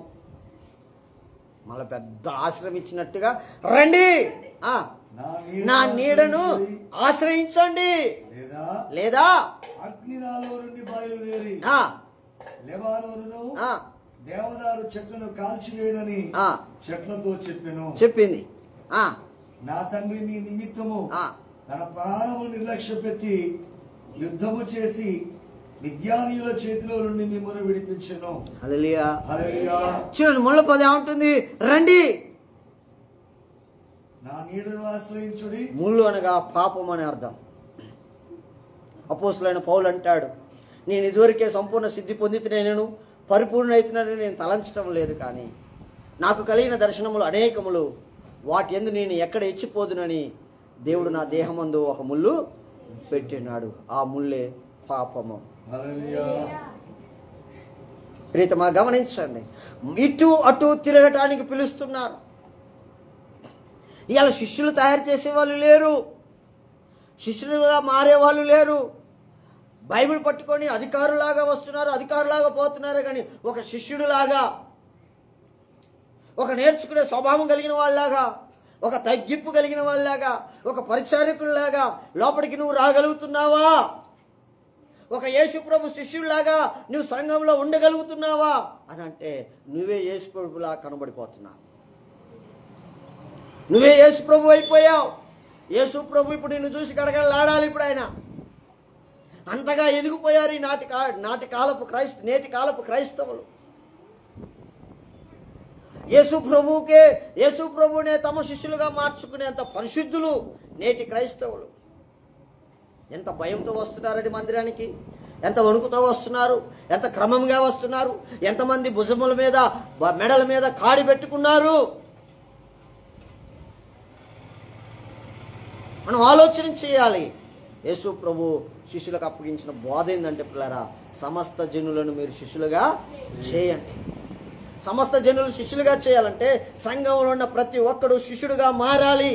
మళ్ళీ పెద్ద ఆశ్రయం ఇచ్చినట్టుగా రండి నా నీడను ఆశ్రయించండి, లేదా అగ్నినాలో నుండి బయలుదేరి లెబానోనును దేవదారు చెట్లను కాల్చివేయనని చెట్లతో చెప్పింది. నా తండ్రి మీ నిమిత్తము తన ప్రాణము నిర్లక్ష్య పెట్టి యుద్ధము చేసి మిద్యానీయుల చేతిలో నుండి మిమ్మల్ని విడిపించెను. హల్లెలూయా. చూడండి, ముళ్ళ పద ఏమంటుంది, రండి నా నీడను ఆశ్రయించుడి. ముళ్ళు అనగా పాపం అని అర్థం. అపోస్తులైన పౌలు అంటాడు, నేను ఇదివరకే సంపూర్ణ సిద్ధి పొందితేనేను, పరిపూర్ణ అయితేనని నేను తలంచడం లేదు, కానీ నాకు కలిగిన దర్శనములు అనేకములు, వాటి యందు నేను ఎక్కడ ఇచ్చిపోదునని దేవుడు నా దేహమందు ఒక ముళ్ళు పెట్టినాడు. ఆ ముళ్ళే పాపము. ప్రీతమా గమనించండి, ఇటు అటు తిరగటానికి పిలుస్తున్నారు. ఇవాళ శిష్యులు తయారు చేసేవాళ్ళు లేరు, శిష్యులుగా మారేవాళ్ళు లేరు. బైబిల్ పట్టుకొని అధికారులాగా వస్తున్నారు, అధికారులాగా పోతున్నారు, కానీ ఒక శిష్యుడిలాగా, ఒక నేర్చుకునే స్వభావం కలిగిన వాళ్ళలాగా, ఒక తగ్గింపు కలిగిన వాళ్ళలాగా, ఒక పరిచారకుల్లాగా లోపలికి నువ్వు రాగలుగుతున్నావా? ఒక యేసు ప్రభు శిష్యుల్లాగా నువ్వు సంఘంలో ఉండగలుగుతున్నావా అని అంటే నువ్వే యేసు ప్రభులా కనబడిపోతున్నావు, నువ్వే యేసు ప్రభు అయిపోయావు. యేసు ప్రభు ఇప్పుడు నిన్ను చూసి గడగడలాడాలి. ఇప్పుడు ఆయన అంతగా ఎదిగిపోయారు ఈ నేటి కాలపు క్రైస్తవులు. యేసు ప్రభువునే తమ శిష్యులుగా మార్చుకునేంత పరిశుద్ధులు నేటి క్రైస్తవులు. ఎంత భయంతో వస్తున్నారండి మందిరానికి, ఎంత వణుకుతో వస్తున్నారు, ఎంత క్రమంగా వస్తున్నారు, ఎంతమంది భుజముల మీద మెడల మీద కాడి పెట్టుకున్నారు. మనం ఆలోచన చేయాలి. యేసు ప్రభు శిష్యులకు అప్పగించిన బోధ ఏంటంటే, పిల్లరా, సమస్త జనులను మీరు శిష్యులుగా చేయండి. సమస్త జనులు శిష్యులుగా చేయాలంటే సంఘంలో ఉన్న ప్రతి ఒక్కడు శిష్యుడుగా మారాలి.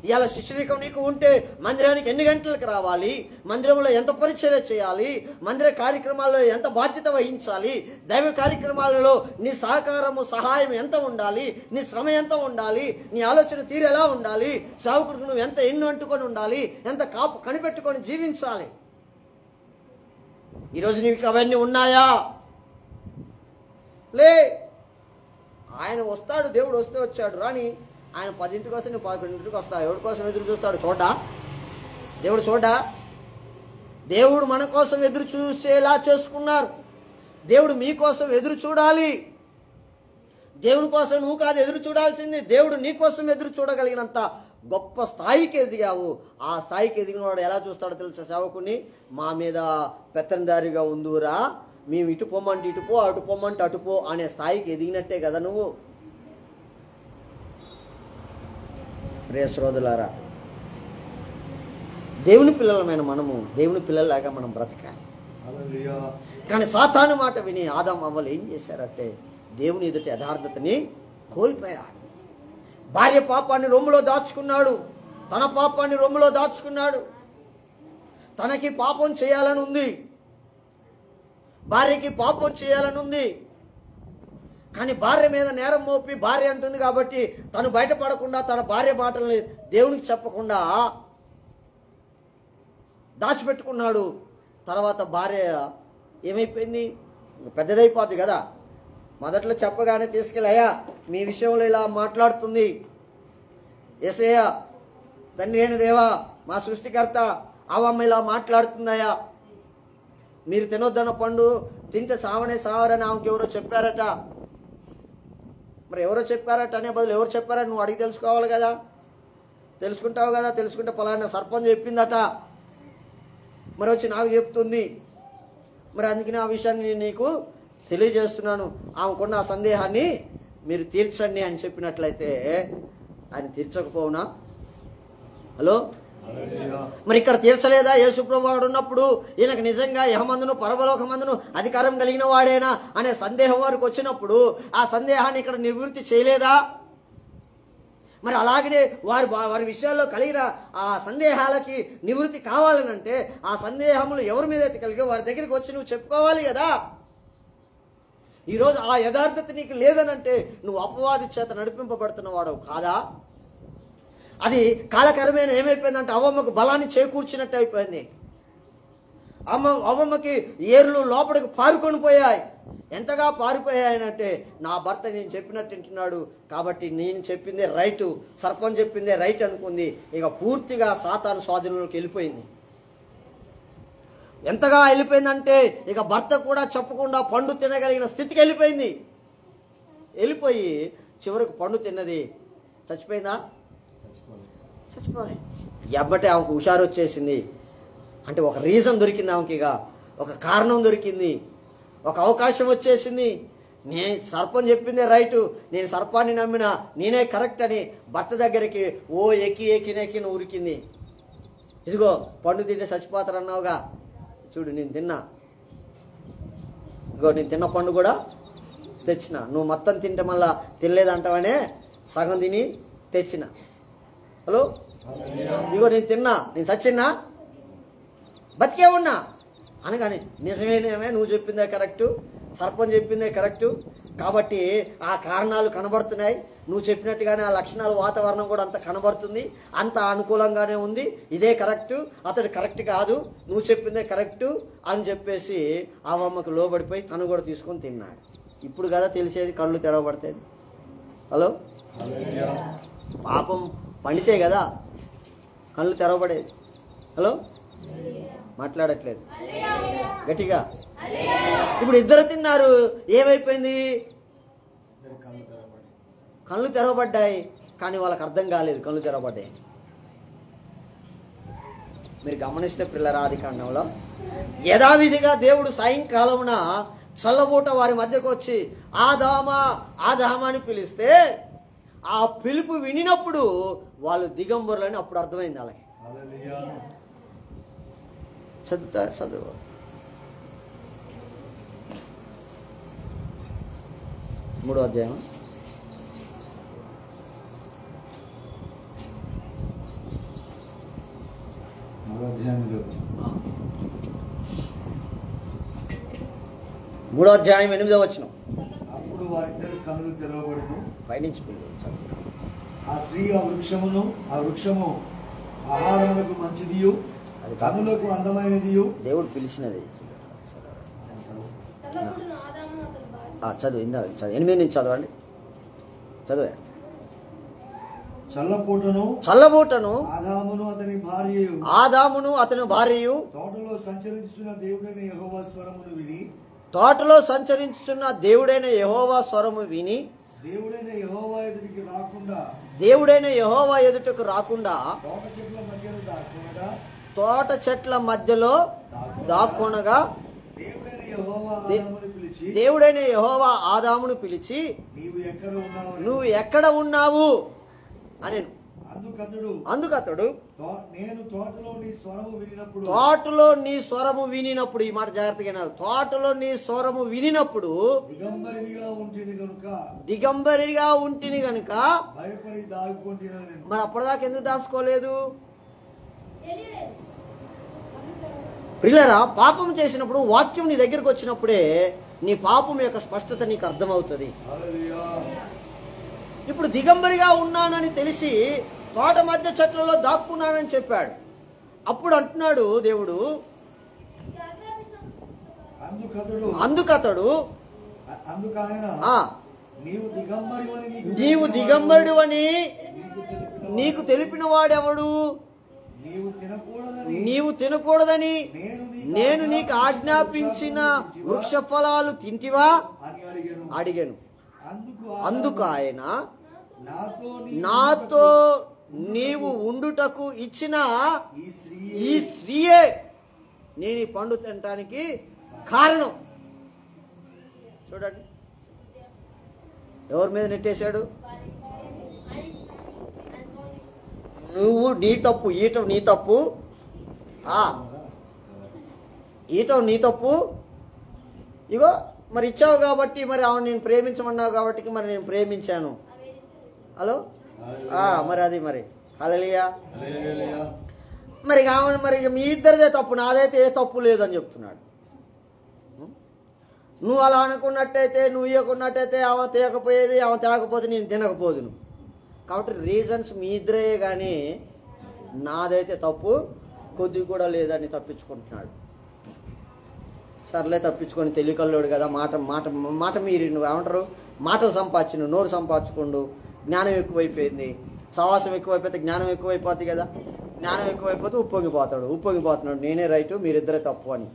ఇవాళ శిష్యుడికం నీకు ఉంటే మందిరానికి ఎన్ని గంటలకు రావాలి, మందిరంలో ఎంత పరిచర్య చేయాలి, మందిర కార్యక్రమాల్లో ఎంత బాధ్యత వహించాలి, దైవ కార్యక్రమాలలో నీ సహకారము సహాయం ఎంత ఉండాలి, నీ శ్రమ ఎంత ఉండాలి, నీ ఆలోచన తీరు ఎలా ఉండాలి, సేవకుడికి నువ్వు ఎంత ఎన్ను అంటుకొని ఉండాలి, ఎంత కాపు కనిపెట్టుకొని జీవించాలి. ఈరోజు నీకు అవన్నీ ఉన్నాయా? లే. ఆయన వస్తాడు, దేవుడు వస్తే వచ్చాడు రాని, ఆయన 10ంటికి వస్తే నువ్వు 11ంటికి వస్తావు. ఎవరి కోసం ఎదురు చూస్తాడు? దేవుడు చూడా? దేవుడు మన కోసం ఎదురు చూసేలా చేసుకున్నారు. దేవుడు మీకోసం ఎదురు చూడాలి. దేవుడి కోసం నువ్వు కాదు ఎదురు చూడాల్సింది, దేవుడు నీ కోసం ఎదురు చూడగలిగినంత గొప్ప స్థాయికి ఎదిగావు. ఆ స్థాయికి ఎదిగిన వాడు ఎలా చూస్తాడో తెలుసా? సేవకుని మా మీద పెత్తనదారిగా ఉందూరా, మేము ఇటు పొమ్మంటే ఇటు పో, అటు పొమ్మంటే అటు పో అనే స్థాయికి ఎదిగినట్టే కదా నువ్వు. ప్రియ శ్రోతలారా, దేవుని పిల్లలమైన మనము దేవుని పిల్లల్లాగా మనం బ్రతకాలి. కానీ సాతాను మాట విని ఆదాము అవ్వలు ఏం చేశారంటే దేవుని ఎదుటి యథార్థతని కోల్పోయారు. భార్య పాపాన్ని రొమ్ములో దాచుకున్నాడు, తన పాపాన్ని రొమ్ములో దాచుకున్నాడు. తనకి పాపం చేయాలని ఉంది, భార్యకి పాపం చేయాలని ఉంది. కానీ భార్య మీద నేరం మోపి భార్య అంటుంది కాబట్టి తను బయటపడకుండా తన భార్య మాటల్ని దేవునికి చెప్పకుండా దాచిపెట్టుకున్నాడు. తర్వాత భార్య ఏమైపోయింది? పెద్దదైపోద్ది కదా. మొదట్లో చెప్పగానే తీసుకెళ్ళాయా మీ విషయంలో ఇలా మాట్లాడుతుంది, యేసయ్యా తండ్రి అయిన దేవా మా సృష్టికర్త అవమ్మ ఇలా మాట్లాడుతుందయ్యా, మీరు తినొద్దన్న పండు తింటే సావరని ఆమెకి ఎవరో చెప్పారట. మరి ఎవరో చెప్పారట అనే బదులు ఎవరు చెప్పారని నువ్వు అడిగి తెలుసుకోవాలి కదా, తెలుసుకుంటావు కదా. తెలుసుకుంటే పలానా సర్పంచ్ చెప్పిందట, మరి వచ్చి నాకు చెప్తుంది. మరి అందుకని ఆ విషయాన్ని నేను నీకు తెలియజేస్తున్నాను, ఆమెకున్న ఆ సందేహాన్ని మీరు తీర్చండి అని చెప్పినట్లయితే ఆయన తీర్చకపోవునా? హలో, మరి ఇక్కడ తీర్చలేదా? యేసుప్రభు వాడు ఉన్నప్పుడు ఈయనకు నిజంగా యహమందును పరలోకమందును అధికారం కలిగిన వాడేనా అనే సందేహం వారికి వచ్చినప్పుడు ఆ సందేహాన్ని ఇక్కడ నివృత్తి చేయలేదా? మరి అలాగనే వారి విషయాల్లో కలిగిన ఆ సందేహాలకి నివృత్తి కావాలనంటే ఆ సందేహములు ఎవరి మీద అయితే కలిగే వారి దగ్గరికి వచ్చి నువ్వు చెప్పుకోవాలి కదా. ఈరోజు ఆ యథార్థత నీకు లేదనంటే నువ్వు అపవాది చేత నడిపింపబడుతున్నవాడు కాదా? అది కాలకరమైన ఏమైపోయిందంటే అవ్వమ్మకు బలాన్ని చేకూర్చినట్టు అయిపోయింది. అవ్వమ్మకి ఏర్లు లోపలికి పారుకొని పోయాయి. ఎంతగా పారిపోయాయనంటే నా భర్త నేను చెప్పినట్టు వింటున్నాడు కాబట్టి నేను చెప్పిందే రైటు, సర్పం చెప్పిందే రైట్ అనుకుంది. ఇక పూర్తిగా సాతాను స్వాధీనంలోకి వెళ్ళిపోయింది. ఎంతగా వెళ్ళిపోయిందంటే ఇక భర్త కూడా చెప్పకుండా పండు తినగలిగిన స్థితికి వెళ్ళిపోయింది. వెళ్ళిపోయి చివరికి పండు తిన్నది చచ్చిపోయిందా? చచ్చిపోలే. ఎబ్బటే ఆమెకు హుషారు వచ్చేసింది. అంటే ఒక రీజన్ దొరికింది ఆమెకి, ఇక ఒక కారణం దొరికింది, ఒక అవకాశం వచ్చేసింది. నేను సర్పం చెప్పిందే రైటు, నేను సర్పాన్ని నమ్మినా నేనే కరెక్ట్ అని భర్త దగ్గరికి ఎక్కి ఉరికింది. ఇదిగో పండు తింటే చచ్చిపోతారన్నావుగా, చూడు నేను తిన్నా, ఇగో నేను తిన్న పండు కూడా తెచ్చిన, నువ్వు మొత్తం తింటే మళ్ళా తినలేదంటావనే సగం తిని తెచ్చిన. హలో, ఇగో నేను తిన్నా, నేను చచ్చిన్నా, బతికే ఉన్నా అనగానే నిజమేనేమే, నువ్వు చెప్పిందే కరెక్టు, సర్పం చెప్పిందే కరెక్టు కాబట్టి ఆ కారణాలు కనబడుతున్నాయి, నువ్వు చెప్పినట్టుగానే ఆ లక్షణాలు వాతావరణం కూడా అంత కనబడుతుంది, అంత అనుకూలంగానే ఉంది, ఇదే కరెక్టు, అతడు కరెక్ట్ కాదు, నువ్వు చెప్పిందే కరెక్టు అని చెప్పేసి ఆ అమ్మకు లోబడిపోయి తను కూడా తీసుకొని తిన్నాడు. ఇప్పుడు కదా తెలిసేది కళ్ళు తెరవబడతాయి. హలో, పాపం పండితే కదా కళ్ళు తెరవబడేది. హలో, మాట్లాడట్లేదు గట్టిగా. ఇప్పుడు ఇద్దరు తిన్నారు, ఏమైపోయింది? కళ్ళు తెరవబడ్డాయి, కానీ వాళ్ళకి అర్థం కాలేదు కళ్ళు తెరవబడ్డాయి. మీరు గమనిస్తే పిల్లల ఆదికాండంలో యథావిధిగా దేవుడు సాయంకాలమున చల్లబూట వారి మధ్యకు వచ్చి ఆదామా ఆదామా అని పిలిస్తే ఆ పిలుపు వినినప్పుడు వాళ్ళు దిగంబరులని అప్పుడు అర్థమైంది అలాగే. చదువు 3వ అధ్యాయం 3వ అధ్యాయం 8వ వచనం. అప్పుడు వారిద్దరు కన్నులు తెరవబడును. పైనుంచి ఆ స్త్రీ ఆ వృక్షము ఆహారములకు మంచిదియు అది కన్నులకు అందమైనదియు దేవుడు పిలిచినది. చదువు 8 నుంచి చదవండి. చదువు. చల్లబూటను ఆదామును అతని భార్యయు తోటలో సంచరించుచున్న దేవుడైన యెహోవా స్వరము విని దేవుడైన యెహోవా ఎదుటకు రాకుండా తోట చెట్ల మధ్యలో దాక్కొనగా దేవుడైన యెహోవా ఆదామును పిలిచి నువ్వు ఎక్కడ ఉన్నావు అని. అందుకతడు నేను తోటలో నీ స్వరము వినినప్పుడు, ఈ మాట జాగ్రత్తగా వినాలి, తోటలో నీ స్వరము వినినప్పుడు దిగంబరిగా ఉంటిని గనుక భయపడి దాగుకుంటున్నాను. మరి అప్పటిదాకా ఎందుకు దాచుకోలేదు? ప్రియులారా, పాపం చేసినప్పుడు వాక్యం నీ దగ్గరకు వచ్చినప్పుడే నీ పాపం యొక్క స్పష్టత నీకు అర్థమవుతుంది. ఇప్పుడు దిగంబరిగా ఉన్నానని తెలిసి తోట మధ్య చెట్లలో దాక్కున్నానని చెప్పాడు. అప్పుడు అంటున్నాడు దేవుడు, అందుకతడు నీవు దిగంబరుడివని నీకు తెలిపిన వాడెవడు? నీవు తినకూడదని నేను నీకు ఆజ్ఞాపించిన వృక్ష ఫలాలు తింటివా అడిగాను. అందుకు ఆయన, నాతో నీవు ఉండుటకు ఇచ్చిన ఈ స్త్రీయే నేను ఈ పండు తినటానికి కారణం. చూడండి, ఎవరి మీద నెట్టేశాడు? నువ్వు నీ తప్పు, ఈయటం నీ తప్పు, ఈయటం నీ తప్పు. ఇగో మరి ఇచ్చావు కాబట్టి, మరి ఆమెను నేను ప్రేమించమన్నావు కాబట్టి మరి నేను ప్రేమించాను. హలో, మరి అది మరి హల్లెలూయా. హల్లెలూయా. మరి ఆమె మరి మీ ఇద్దరిదే తప్పు, నాదైతే ఏ తప్పు లేదని చెప్తున్నాడు. నువ్వు అలా అనుకున్నట్టయితే, నువ్వు ఇవ్వకున్నట్టయితే ఆమె తేకపోయేది, ఆమె తేకపోతే నేను తినకపోదును. కాబట్టి రీజన్స్ మీ ఇద్దరే, కానీ నాదైతే తప్పు కొద్ది కూడా లేదని తప్పించుకుంటున్నాడు. సర్లే తప్పించుకొని తెలియకల్లోడు కదా, మాట మాట మాట మీరు నువ్వు ఏమంటారు, మాటలు సంపాదించు, నోరు సంపాదించుకోండు, జ్ఞానం ఎక్కువైపోయింది. సవాసం ఎక్కువైపోతే జ్ఞానం ఎక్కువైపోతుంది కదా, జ్ఞానం ఎక్కువైపోతే ఉప్పొంగిపోతున్నాడు, నేనే రైటు మీరిద్దరే తప్పు అని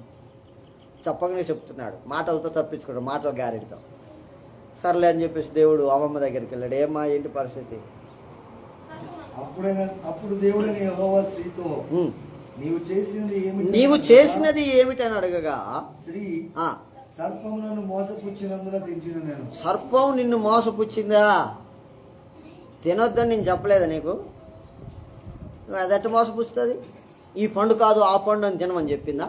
చెప్పగానే చెప్తున్నాడు. మాటలతో తప్పించుకున్నాడు, మాటల గారెడితో. సర్లే అని చెప్పేసి దేవుడు అమ్మమ్మ దగ్గరికి వెళ్ళాడు. ఏమ్మా ఏంటి పరిస్థితి? అప్పుడు దేవుడైన యెహోవా స్త్రీతో, నీవు చేసినది ఏమిటని అడగగా, స్త్రీ సర్పం నన్ను మోసపుచ్చినందున తించిన నేను. సర్పం నిన్ను మోసపుచ్చిందా? తినొద్దని నేను చెప్పలేదా నీకు? అదెట్ట మోసపుచ్చుతుంది? ఈ పండు కాదు ఆ పండు అని తినమని చెప్పిందా?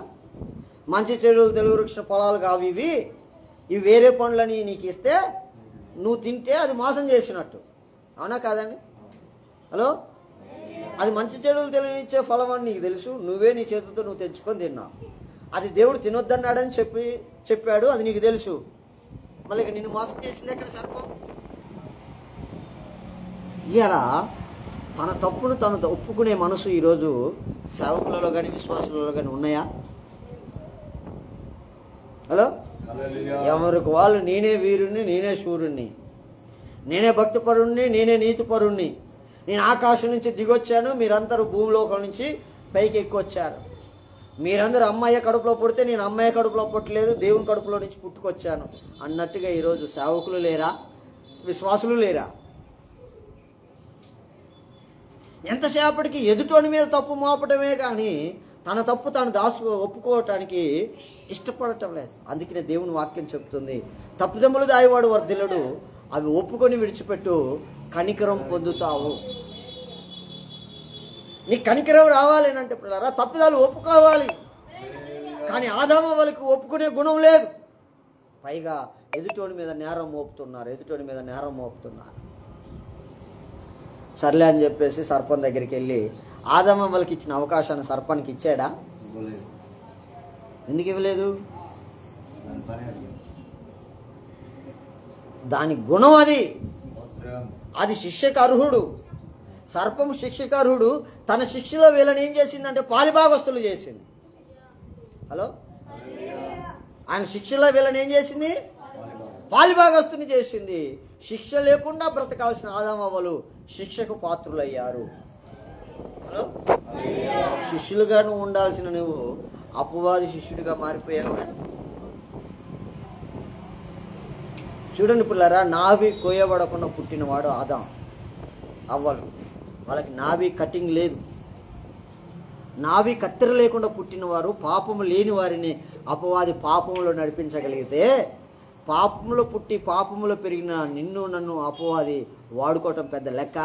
మంచి చెడులు తెలుగు వృక్ష పొలాలు కావు ఇవి వేరే పండ్లని నీకు ఇస్తే నువ్వు తింటే అది మోసం చేసినట్టు, అవునా కాదండి? హలో, అది మంచి చెడులు తెలియనిచ్చే ఫలం అని నీకు తెలుసు, నువ్వే నీ చేతులతో నువ్వు తెచ్చుకొని తిన్నావు. అది దేవుడు తినొద్దన్నాడని చెప్పాడు, అది నీకు తెలుసు. మళ్ళీ నిన్ను మోసం చేసింది ఎక్కడ సర్పం? ఇలా తన తప్పును తను ఒప్పుకునే మనసు ఈరోజు సేవకులలో కానీ విశ్వాసులలో కానీ ఉన్నాయా? హలో, ఎవరికి వాళ్ళు నేనే వీరుణ్ణి, నేనే శూరుణ్ణి, నేనే భక్తిపరుణ్ణి, నేనే నీతిపరుణ్ణి, నేను ఆకాశం నుంచి దిగొచ్చాను, మీరందరూ భూమిలోకం నుంచి పైకి ఎక్కువచ్చారు, మీరందరూ అమ్మాయి కడుపులో పుడితే నేను అమ్మాయి కడుపులో పుట్టలేదు, దేవుని కడుపులో నుంచి పుట్టుకొచ్చాను అన్నట్టుగా ఈరోజు సేవకులు లేరా? విశ్వాసులు లేరా? ఎంతసేపటికి ఎదుటోని మీద తప్పు మోపటమే కానీ తన తప్పు తాను ఒప్పుకోవటానికి ఇష్టపడటం లేదు. అందుకనే దేవుని వాక్యం చెప్తుంది, తప్పుదమ్ములు దాయివాడు వర్ధిల్లుడు, అవి ఒప్పుకొని విడిచిపెట్టు, కనికరం పొందుతావు. నీ కనికరం రావాలి అంటే పిల్లరా తప్పుదాలు ఒప్పుకోవాలి. కానీ ఆదాము వాళ్ళకి ఒప్పుకునే గుణం లేదు, పైగా ఎదుటోని మీద నేరం మోపుతున్నారు. సర్లే అని చెప్పేసి సర్పం దగ్గరికి వెళ్ళి ఆదాము వాళ్ళకి ఇచ్చిన అవకాశాన్ని సర్పానికి ఇచ్చాడా? ఎందుకు ఇవ్వలేదు? దాని గుణం అది శిక్షకు అర్హుడు. సర్పము శిక్షకు అర్హుడు. తన శిక్షలో వీళ్ళని ఏం చేసిందంటే పాలిభాగస్తులు చేసింది. హలో, ఆయన శిక్షలో వీళ్ళని ఏం చేసింది? పాలిభాగస్తుని చేసింది. శిక్ష లేకుండా బ్రతకాల్సిన ఆదాము అవ్వలు శిక్షకు పాత్రులయ్యారు. హలో, శిష్యులుగా నువ్వు ఉండాల్సిన నువ్వు అపవాది శిష్యుడిగా మారిపోయావు. చూడండి పిల్లరా, నాభి కోయబడకుండా పుట్టినవాడు ఆదాం అవ్వలు. వాళ్ళకి నాభి కటింగ్ లేదు. నాభి కత్తెర లేకుండా పుట్టినవారు, పాపము లేని వారిని అపవాది పాపములో నడిపించగలిగితే, పాపములో పుట్టి పాపములో పెరిగిన నిన్ను నన్ను అపవాది వాడుకోవటం పెద్ద లెక్క?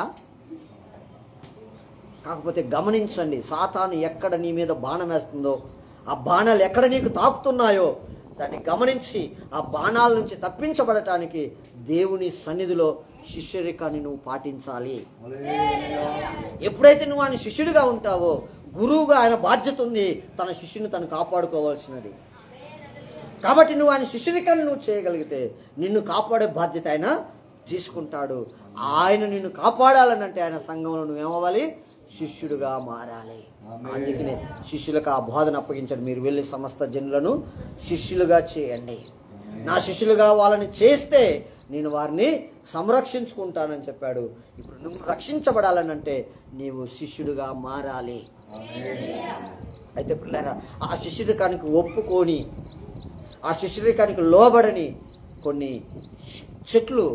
కాకపోతే గమనించండి, సాతాను ఎక్కడ నీ మీద బాణం వేస్తుందో, ఆ బాణాలు ఎక్కడ నీకు తాకుతున్నాయో దాన్ని గమనించి ఆ బాణాల నుంచి తప్పించబడటానికి దేవుని సన్నిధిలో శిష్యరికాన్ని నువ్వు పాటించాలి. ఎప్పుడైతే నువ్వు ఆయన శిష్యుడిగా ఉంటావో, గురువుగా ఆయన బాధ్యత ఉంది, తన శిష్యుని తను కాపాడుకోవాల్సినది. కాబట్టి నువ్వు ఆయన శిష్యరికాన్ని నువ్వు చేయగలిగితే నిన్ను కాపాడే బాధ్యత ఆయన తీసుకుంటాడు. ఆయన నిన్ను కాపాడాలనంటే ఆయన సంఘంలో నువ్వేమవ్వాలి? శిష్యుడిగా మారాలి. అందుకనే శిష్యులకు ఆ బోధన అప్పగించండి. మీరు వెళ్ళి సమస్త జనులను శిష్యులుగా చేయండి. నా శిష్యులుగా వాళ్ళని చేస్తే నేను వారిని సంరక్షించుకుంటానని చెప్పాడు. ఇప్పుడు నువ్వు రక్షించబడాలనంటే నీవు శిష్యుడిగా మారాలి. అయితే పిల్లరా, ఆ శిష్యుడికానికి ఒప్పుకొని, ఆ శిష్యుడికానికి లోబడని కొన్ని చెట్లు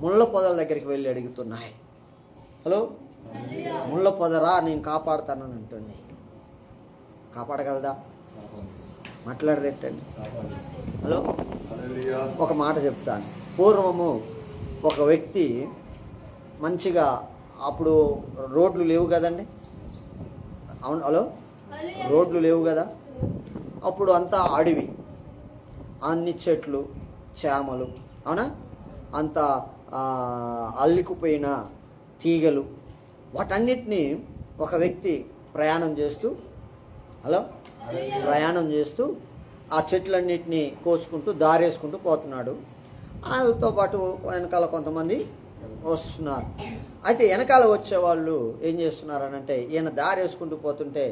ముళ్ళ పొదల దగ్గరికి వెళ్ళి అడుగుతున్నాయి. హలో, ముళ్ళ పొదరా నేను కాపాడుతానని అంటుంది. కాపాడగలదా? మాట్లాడరేటండి. హలో, ఒక మాట చెప్తాను. పూర్వము ఒక వ్యక్తి మంచిగా, అప్పుడు రోడ్లు లేవు కదండి. అవును, హలో, రోడ్లు లేవు కదా. అప్పుడు అంతా అడవి, అన్ని చెట్లు చేమలు, అవునా, అంతా అల్లికుపోయిన తీగలు, వాటన్నిటినీ ఒక వ్యక్తి ప్రయాణం చేస్తూ ఆ చెట్లన్నిటినీ కోసుకుంటూ దారేసుకుంటూ పోతున్నాడు. వాళ్ళతో పాటు వెనకాల కొంతమంది వస్తున్నారు. అయితే వెనకాల వచ్చేవాళ్ళు ఏం చేస్తున్నారనంటే, ఈయన దారి వేసుకుంటూ పోతుంటే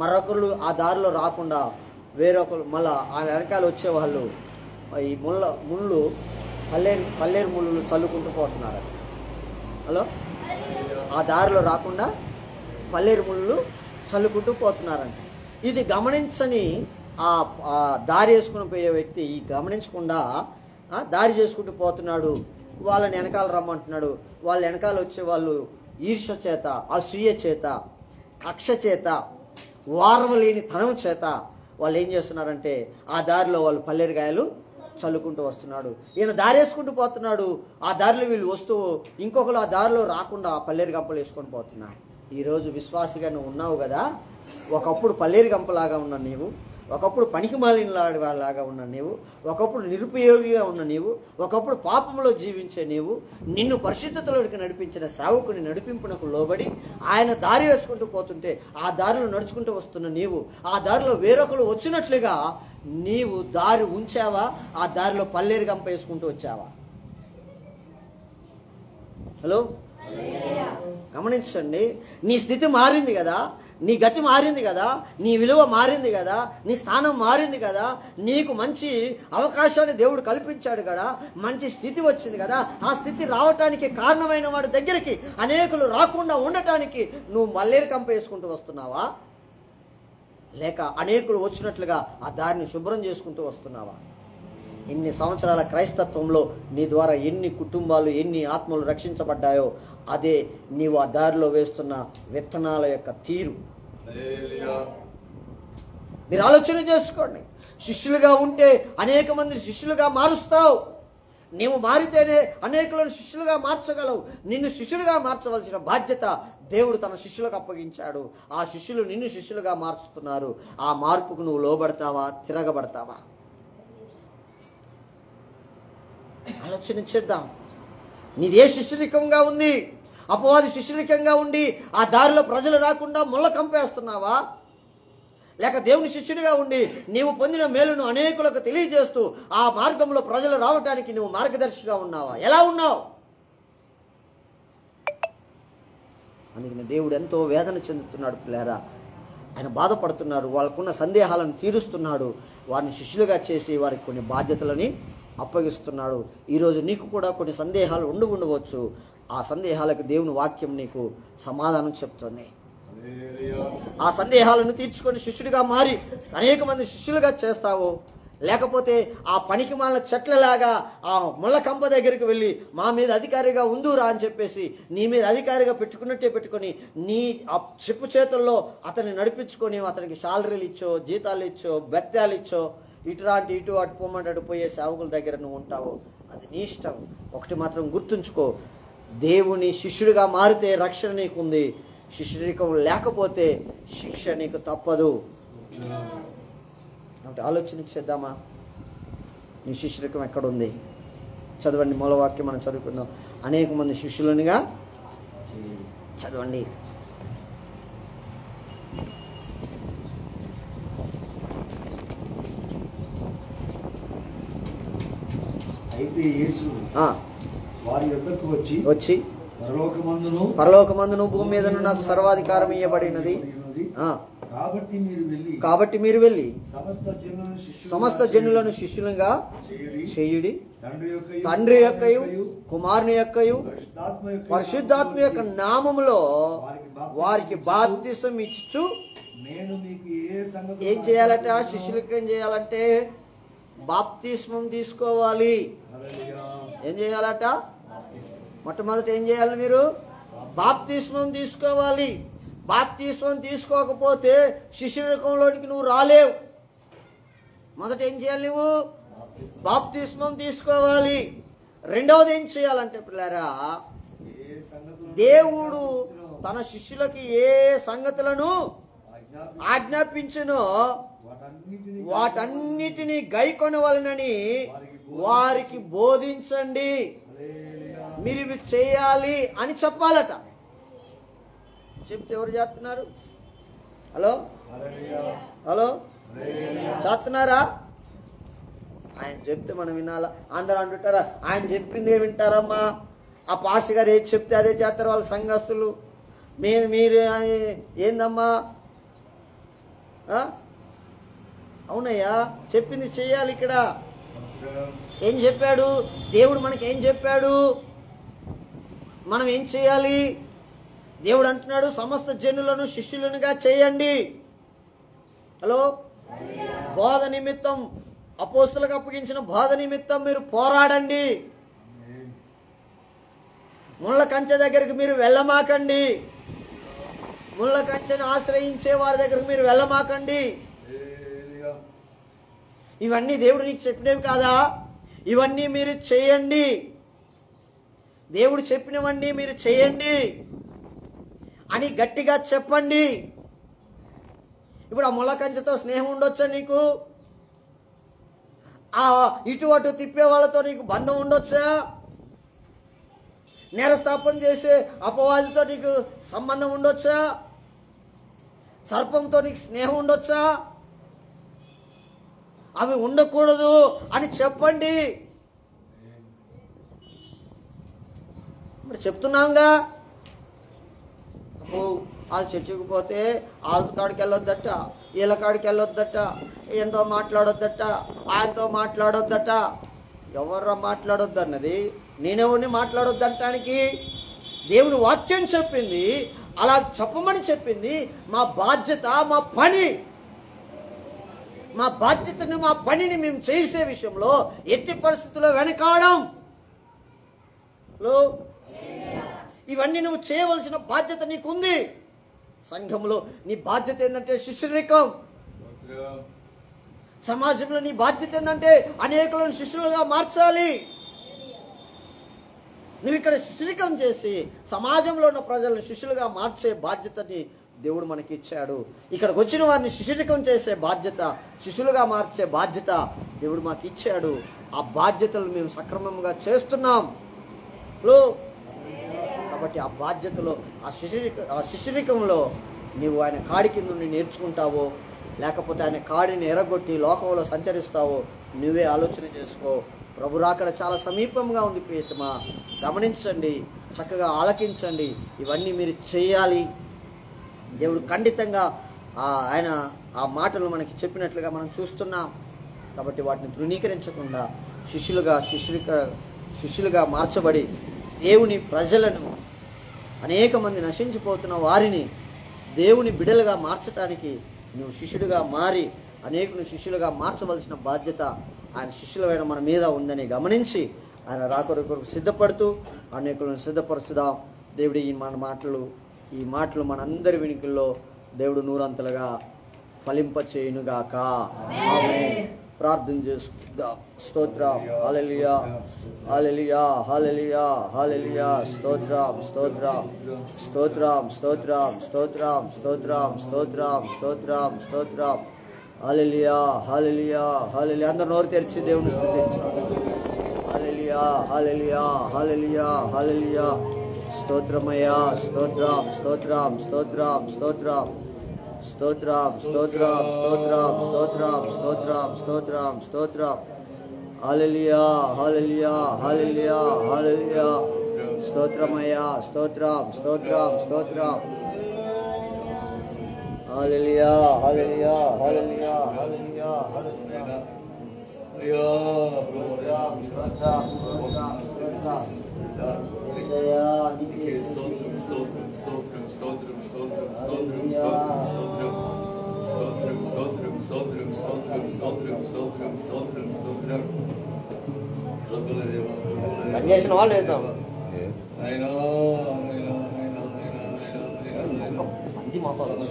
మరొకరు ఆ దారిలో రాకుండా వేరొకరు మళ్ళా ఆ వెనకాల వచ్చేవాళ్ళు ఈ పల్లేరు ముళ్ళు చల్లుకుంటూ పోతున్నారు. ఆ దారిలో రాకుండా పల్లేరు ముళ్ళు చల్లుకుంటూ పోతున్నారంట. ఇది గమనించని ఆ దారి వేసుకుని పోయే వ్యక్తి ఈ గమనించకుండా దారి చేసుకుంటూ పోతున్నాడు. వాళ్ళని వెనకాల రమ్మంటున్నాడు. వాళ్ళ వెనకాల వచ్చే వాళ్ళు ఈర్ష్య చేత, అసూయ చేత, కక్ష చేత, వారవలేని తనం చేత వాళ్ళు ఏం చేస్తున్నారంటే ఆ దారిలో వాళ్ళు పల్లేరుగాయలు చల్లుకుంటూ వస్తున్నాడు. ఈయన దారి వేసుకుంటూ పోతున్నాడు. ఆ దారిలో వీళ్ళు వస్తూ ఇంకొకరు ఆ దారిలో రాకుండా పల్లేరు గంపలు వేసుకొని పోతున్నారు. ఈరోజు విశ్వాసిగా నువ్వు ఉన్నావు కదా, ఒకప్పుడు పల్లేరు గంపలాగా ఉన్న నీవు, ఒకప్పుడు పనికి మాలినలాగా ఉన్న నీవు, ఒకప్పుడు నిరుపయోగిగా ఉన్న నీవు, ఒకప్పుడు పాపంలో జీవించే నీవు, నిన్ను పరిశుద్ధతలోకి నడిపించిన సేవకుని నడిపింపునకు లోబడి ఆయన దారి వేసుకుంటూ పోతుంటే ఆ దారిలో నడుచుకుంటూ వస్తున్న నీవు ఆ దారిలో వేరొకరు వచ్చినట్లుగా నీవు దారి ఉంచావా? ఆ దారిలో పల్లేరు గంప వేసుకుంటూ వచ్చావా? హలో, గమనించండి. నీ స్థితి మారింది కదా, నీ గతి మారింది కదా, నీ విలువ మారింది కదా, నీ స్థానం మారింది కదా, నీకు మంచి అవకాశాన్ని దేవుడు కల్పించాడు కదా, మంచి స్థితి వచ్చింది కదా. ఆ స్థితి రావటానికి కారణమైన వాడి దగ్గరికి అనేకులు రాకుండా ఉండటానికి నువ్వు మల్లేరు కంప వేసుకుంటూ వస్తున్నావా? లేక అనేకులు వచ్చినట్లుగా ఆ దారిని శుభ్రం చేసుకుంటూ వస్తున్నావా? ఇన్ని సంవత్సరాల క్రైస్తత్వంలో నీ ద్వారా ఎన్ని కుటుంబాలు, ఎన్ని ఆత్మలు రక్షించబడ్డాయో అదే నీవు ఆ దారిలో వేస్తున్న విత్తనాల యొక్క తీరు. మీరు ఆలోచన చేసుకోండి. శిష్యులుగా ఉంటే అనేక మంది శిష్యులుగా మారుస్తావు. నీవు మారితేనే అనేకులను శిష్యులుగా మార్చగలవు. నిన్ను శిష్యులుగా మార్చవలసిన బాధ్యత దేవుడు తన శిష్యులకు అప్పగించాడు. ఆ శిష్యులు నిన్ను శిష్యులుగా మార్చుతున్నారు. ఆ మార్పుకు నువ్వు లోబడతావా, తిరగబడతావా? ఆలోచన చేద్దాం. నీదే శిష్యునికంగా ఉంది, అపవాది శిష్యునికంగా ఉండి ఆ దారిలో ప్రజలు రాకుండా ముళ్ళ కంపేస్తున్నావా? లేక దేవుని శిష్యుడిగా ఉండి నీవు పొందిన మేలును అనేకులకు తెలియజేస్తూ ఆ మార్గంలో ప్రజలు రావటానికి నువ్వు మార్గదర్శిగా ఉన్నావా? ఎలా ఉన్నావు? అందుకని దేవుడు ఎంతో వేదన చెందుతున్నాడు పిల్లారా. ఆయన బాధపడుతున్నాడు. వాళ్ళకున్న సందేహాలను తీరుస్తున్నాడు. వారిని శిష్యులుగా చేసి వారికి కొన్ని బాధ్యతలని అప్పగిస్తున్నాడు. ఈరోజు నీకు కూడా కొన్ని సందేహాలు ఉండవచ్చు. ఆ సందేహాలకు దేవుని వాక్యం నీకు సమాధానం చెప్తుంది. ఆ సందేహాలను తీర్చుకొని శిష్యుడిగా మారి అనేక మంది శిష్యులుగా చేస్తావు. లేకపోతే ఆ పనికి మాలిన చెట్లలాగా ఆ ముళ్ళ కంప దగ్గరికి వెళ్ళి మా మీద అధికారిగా ఉందురా అని చెప్పేసి నీ మీద అధికారిగా పెట్టుకున్నట్టే పెట్టుకొని నీ చెప్పు చేతుల్లో అతన్ని నడిపించుకొని అతనికి శాలరీలు ఇచ్చో, జీతాలు ఇచ్చో, బెత్తాలు ఇచ్చో, ఇటు అటు పోమంటాడు పోయే సేవకుల దగ్గర నువ్వు ఉంటావు. అది నీ ఇష్టం. ఒకటి మాత్రం గుర్తుంచుకో, దేవుని శిష్యుడిగా మారితే రక్షణ నీకుంది. శిష్యుడికం లేకపోతే శిక్ష నీకు తప్పదు. అంటే ఆలోచన చేద్దామా? నీ శిష్యుడికం ఎక్కడుంది? చదవండి, మూలవాక్యం మనం చదువుకుందాం. అనేక మంది శిష్యులనిగా చదవండి. అయితే యేసు వారి యొద్దకు వచ్చి పరలోకమందును భూమి మీదను నాకు సర్వాధికారం ఇవ్వబడినది. కాబట్టి మీరు వెళ్ళి సమస్త జనులను శిష్యులుగా చేయుడి. తండ్రి యొక్కయు కుమారుని యొక్కయు పరిశుద్ధాత్మ యొక్క నామములో వారికి బాప్తిసం ఇచ్చు. ఏం చేయాలట? శిష్యులకి ఏం చేయాలంటే బాప్తిస్మం తీసుకోవాలి. ఏం చేయాలట? మొట్టమొదటి ఏం చేయాలి? మీరు బాప్తిస్మం తీసుకోవాలి. బాప్తిస్మం తీసుకోకపోతే శిష్యునికంలోనికి నువ్వు రాలేవు. మొదట ఏం చేయాలి? నువ్వు బాప్తిస్మం తీసుకోవాలి. రెండవది ఏం చేయాలంటే పిల్లారా, దేవుడు తన శిష్యులకి ఏ సంగతులను ఆజ్ఞాపించునో వాటన్నిటినీ గైకొనవలనని వారికి బోధించండి. మీరు ఇవి చేయాలి అని చెప్పాలట. చెప్తే ఎవరు చేస్తున్నారు? హలో హలో చేస్తున్నారా? ఆయన చెప్తే మనం వినాలా? అందరూ అంటుంటారా ఆయన చెప్పింది వింటారమ్మా, ఆ పాస్టర్ గారు ఏది చెప్తే అదే చేస్తారు వాళ్ళ సంఘస్థులు, మీరు ఏందమ్మా? అవునయ్యా, చెప్పింది చెయ్యాలి. ఇక్కడ ఏం చెప్పాడు దేవుడు? మనకి ఏం చెప్పాడు? మనం ఏం చేయాలి? దేవుడు అంటున్నాడు సమస్త జనులను శిష్యులనుగా చేయండి. హలో, బోధ నిమిత్తం, అపోస్తులకు అప్పగించిన బోధ నిమిత్తం మీరు పోరాడండి. ముళ్ళ కంచె దగ్గరికి మీరు వెళ్ళమాకండి. ముళ్ళ కంచెను ఆశ్రయించే వారి దగ్గరకు మీరు వెళ్ళమాకండి. ఇవన్నీ దేవుడు నీకు చెప్పినవి కాదా? ఇవన్నీ మీరు చేయండి. దేవుడు చెప్పినవన్నీ మీరు చేయండి అని గట్టిగా చెప్పండి. ఇప్పుడు ఆ ముళ్ళ కంచెతో స్నేహం ఉండొచ్చా నీకు? ఆ ఇటు అటు తిప్పే వాళ్ళతో నీకు బంధం ఉండొచ్చా? నేరస్థాపన చేసే అపవాదితో నీకు సంబంధం ఉండొచ్చా? సర్పంతో నీకు స్నేహం ఉండొచ్చా? అవి ఉండకూడదు అని చెప్పండి. మరి చెప్తున్నాంగా. వాళ్ళు చర్చకు పోతే వాళ్ళ కాడికి వెళ్ళొద్దట, వీళ్ళ కాడికి వెళ్ళొద్దట, ఎంతో మాట్లాడొద్దట, ఆయనతో మాట్లాడొద్దట. ఎవర్రా మాట్లాడొద్దు అన్నది? నేనెవరిని మాట్లాడొద్దు అంటానికి? దేవుని వాక్యం చెప్పింది, అలా చెప్పమని చెప్పింది. మా బాధ్యత, మా పని, మా బాధ్యతను, మా పనిని మేము చేసే విషయంలో ఎట్టి పరిస్థితుల్లో వెనకాడం. ఇవన్నీ నువ్వు చేయవలసిన బాధ్యత నీకుంది. సంఘంలో నీ బాధ్యత ఏంటంటే శిష్యరికం. సమాజంలో నీ బాధ్యత ఏంటంటే అనేకులను శిష్యులుగా మార్చాలి. నువ్వు ఇక్కడ శిష్యరికం చేసి సమాజంలో ఉన్న ప్రజలను శిష్యులుగా మార్చే బాధ్యతని దేవుడు మనకి ఇచ్చాడు. ఇక్కడికి వచ్చిన వారిని శిష్యరికం చేసే బాధ్యత, శిష్యులుగా మార్చే బాధ్యత దేవుడు మాకు ఇచ్చాడు. ఆ బాధ్యతలు మేము సక్రమంగా చేస్తున్నాం. కాబట్టి ఆ బాధ్యతలో, ఆ శిష్యరికంలో నీవు ఆయన కాడి కింద నుండి నేర్చుకుంటావో, లేకపోతే ఆయన కాడిని ఎరగొట్టి లోకంలో సంచరిస్తావో నువ్వే ఆలోచన చేసుకో. ప్రభు రాకడ చాలా సమీపంగా ఉంది ప్రియతమా. గమనించండి, చక్కగా ఆలకించండి. ఇవన్నీ మీరు చేయాలి. దేవుడు ఖండితంగా ఆయన ఆ మాటలు మనకి చెప్పినట్లుగా మనం చూస్తున్నాం. కాబట్టి వాటిని తృణీకరించకుండా శిష్యులుగా మార్చబడి దేవుని ప్రజలను, అనేక మంది నశించిపోతున్న వారిని దేవుని బిడలుగా మార్చడానికి నువ్వు శిష్యుడిగా మారి అనేకులు శిష్యులుగా మార్చవలసిన బాధ్యత ఆయన శిష్యులమైన మన మీద ఉందని గమనించి ఆయన రాకొరకు సిద్ధపడుతూ అనేకులను సిద్ధపరుచుదాం. దేవుడి ఈ మాటలు మనందరి వినికిల్లో దేవుడు నూరంతలుగా ఫలింపచేయునుగాక. ఆమేన్. ప్రార్థన చేసుకుందాం. స్తోత్రం. హల్లెలూయా, హల్లెలూయా, హల్లెలూయా, హల్లెలూయా. స్తోత్రం, స్తోత్రం, స్తోత్రం, స్తోత్రం, స్తోత్రం, స్తోత్రం, స్తోత్రం, స్తోత్రం, స్తోత్రం. హల్లెలూయా, హల్లెలూయా, హల్లెలూయా. అందరూ నోరు తెరిచి దేవుని స్తుతించాలి. హల్లెలూయా, హల్లెలూయా, హల్లెలూయా, హల్లెలూయా. స్తోత్రమయ్యా, స్తోత్రం, స్తోత్రం, స్తోత్రం, స్తోత్రం, స్తోత్రం, స్తోత్రం, స్తోత్రం, స్తోత్రం, స్తోత్రం, స్తోత్రం, స్తోత్రం. హల్లెలూయా, హల్లెలూయా, హల్లెలూయా, హల్లెలూయా. స్తోత్రమయ్యా, స్తోత్రం, స్తోత్రం, స్తోత్రం. హల్లెలూయా, హల్లెలూయా, హల్లెలూయా, హల్లెలూయా, హల్లెలూయా. పనిచేసిన వాళ్ళు వేద్దాం. మంది మాట్లాడాలి.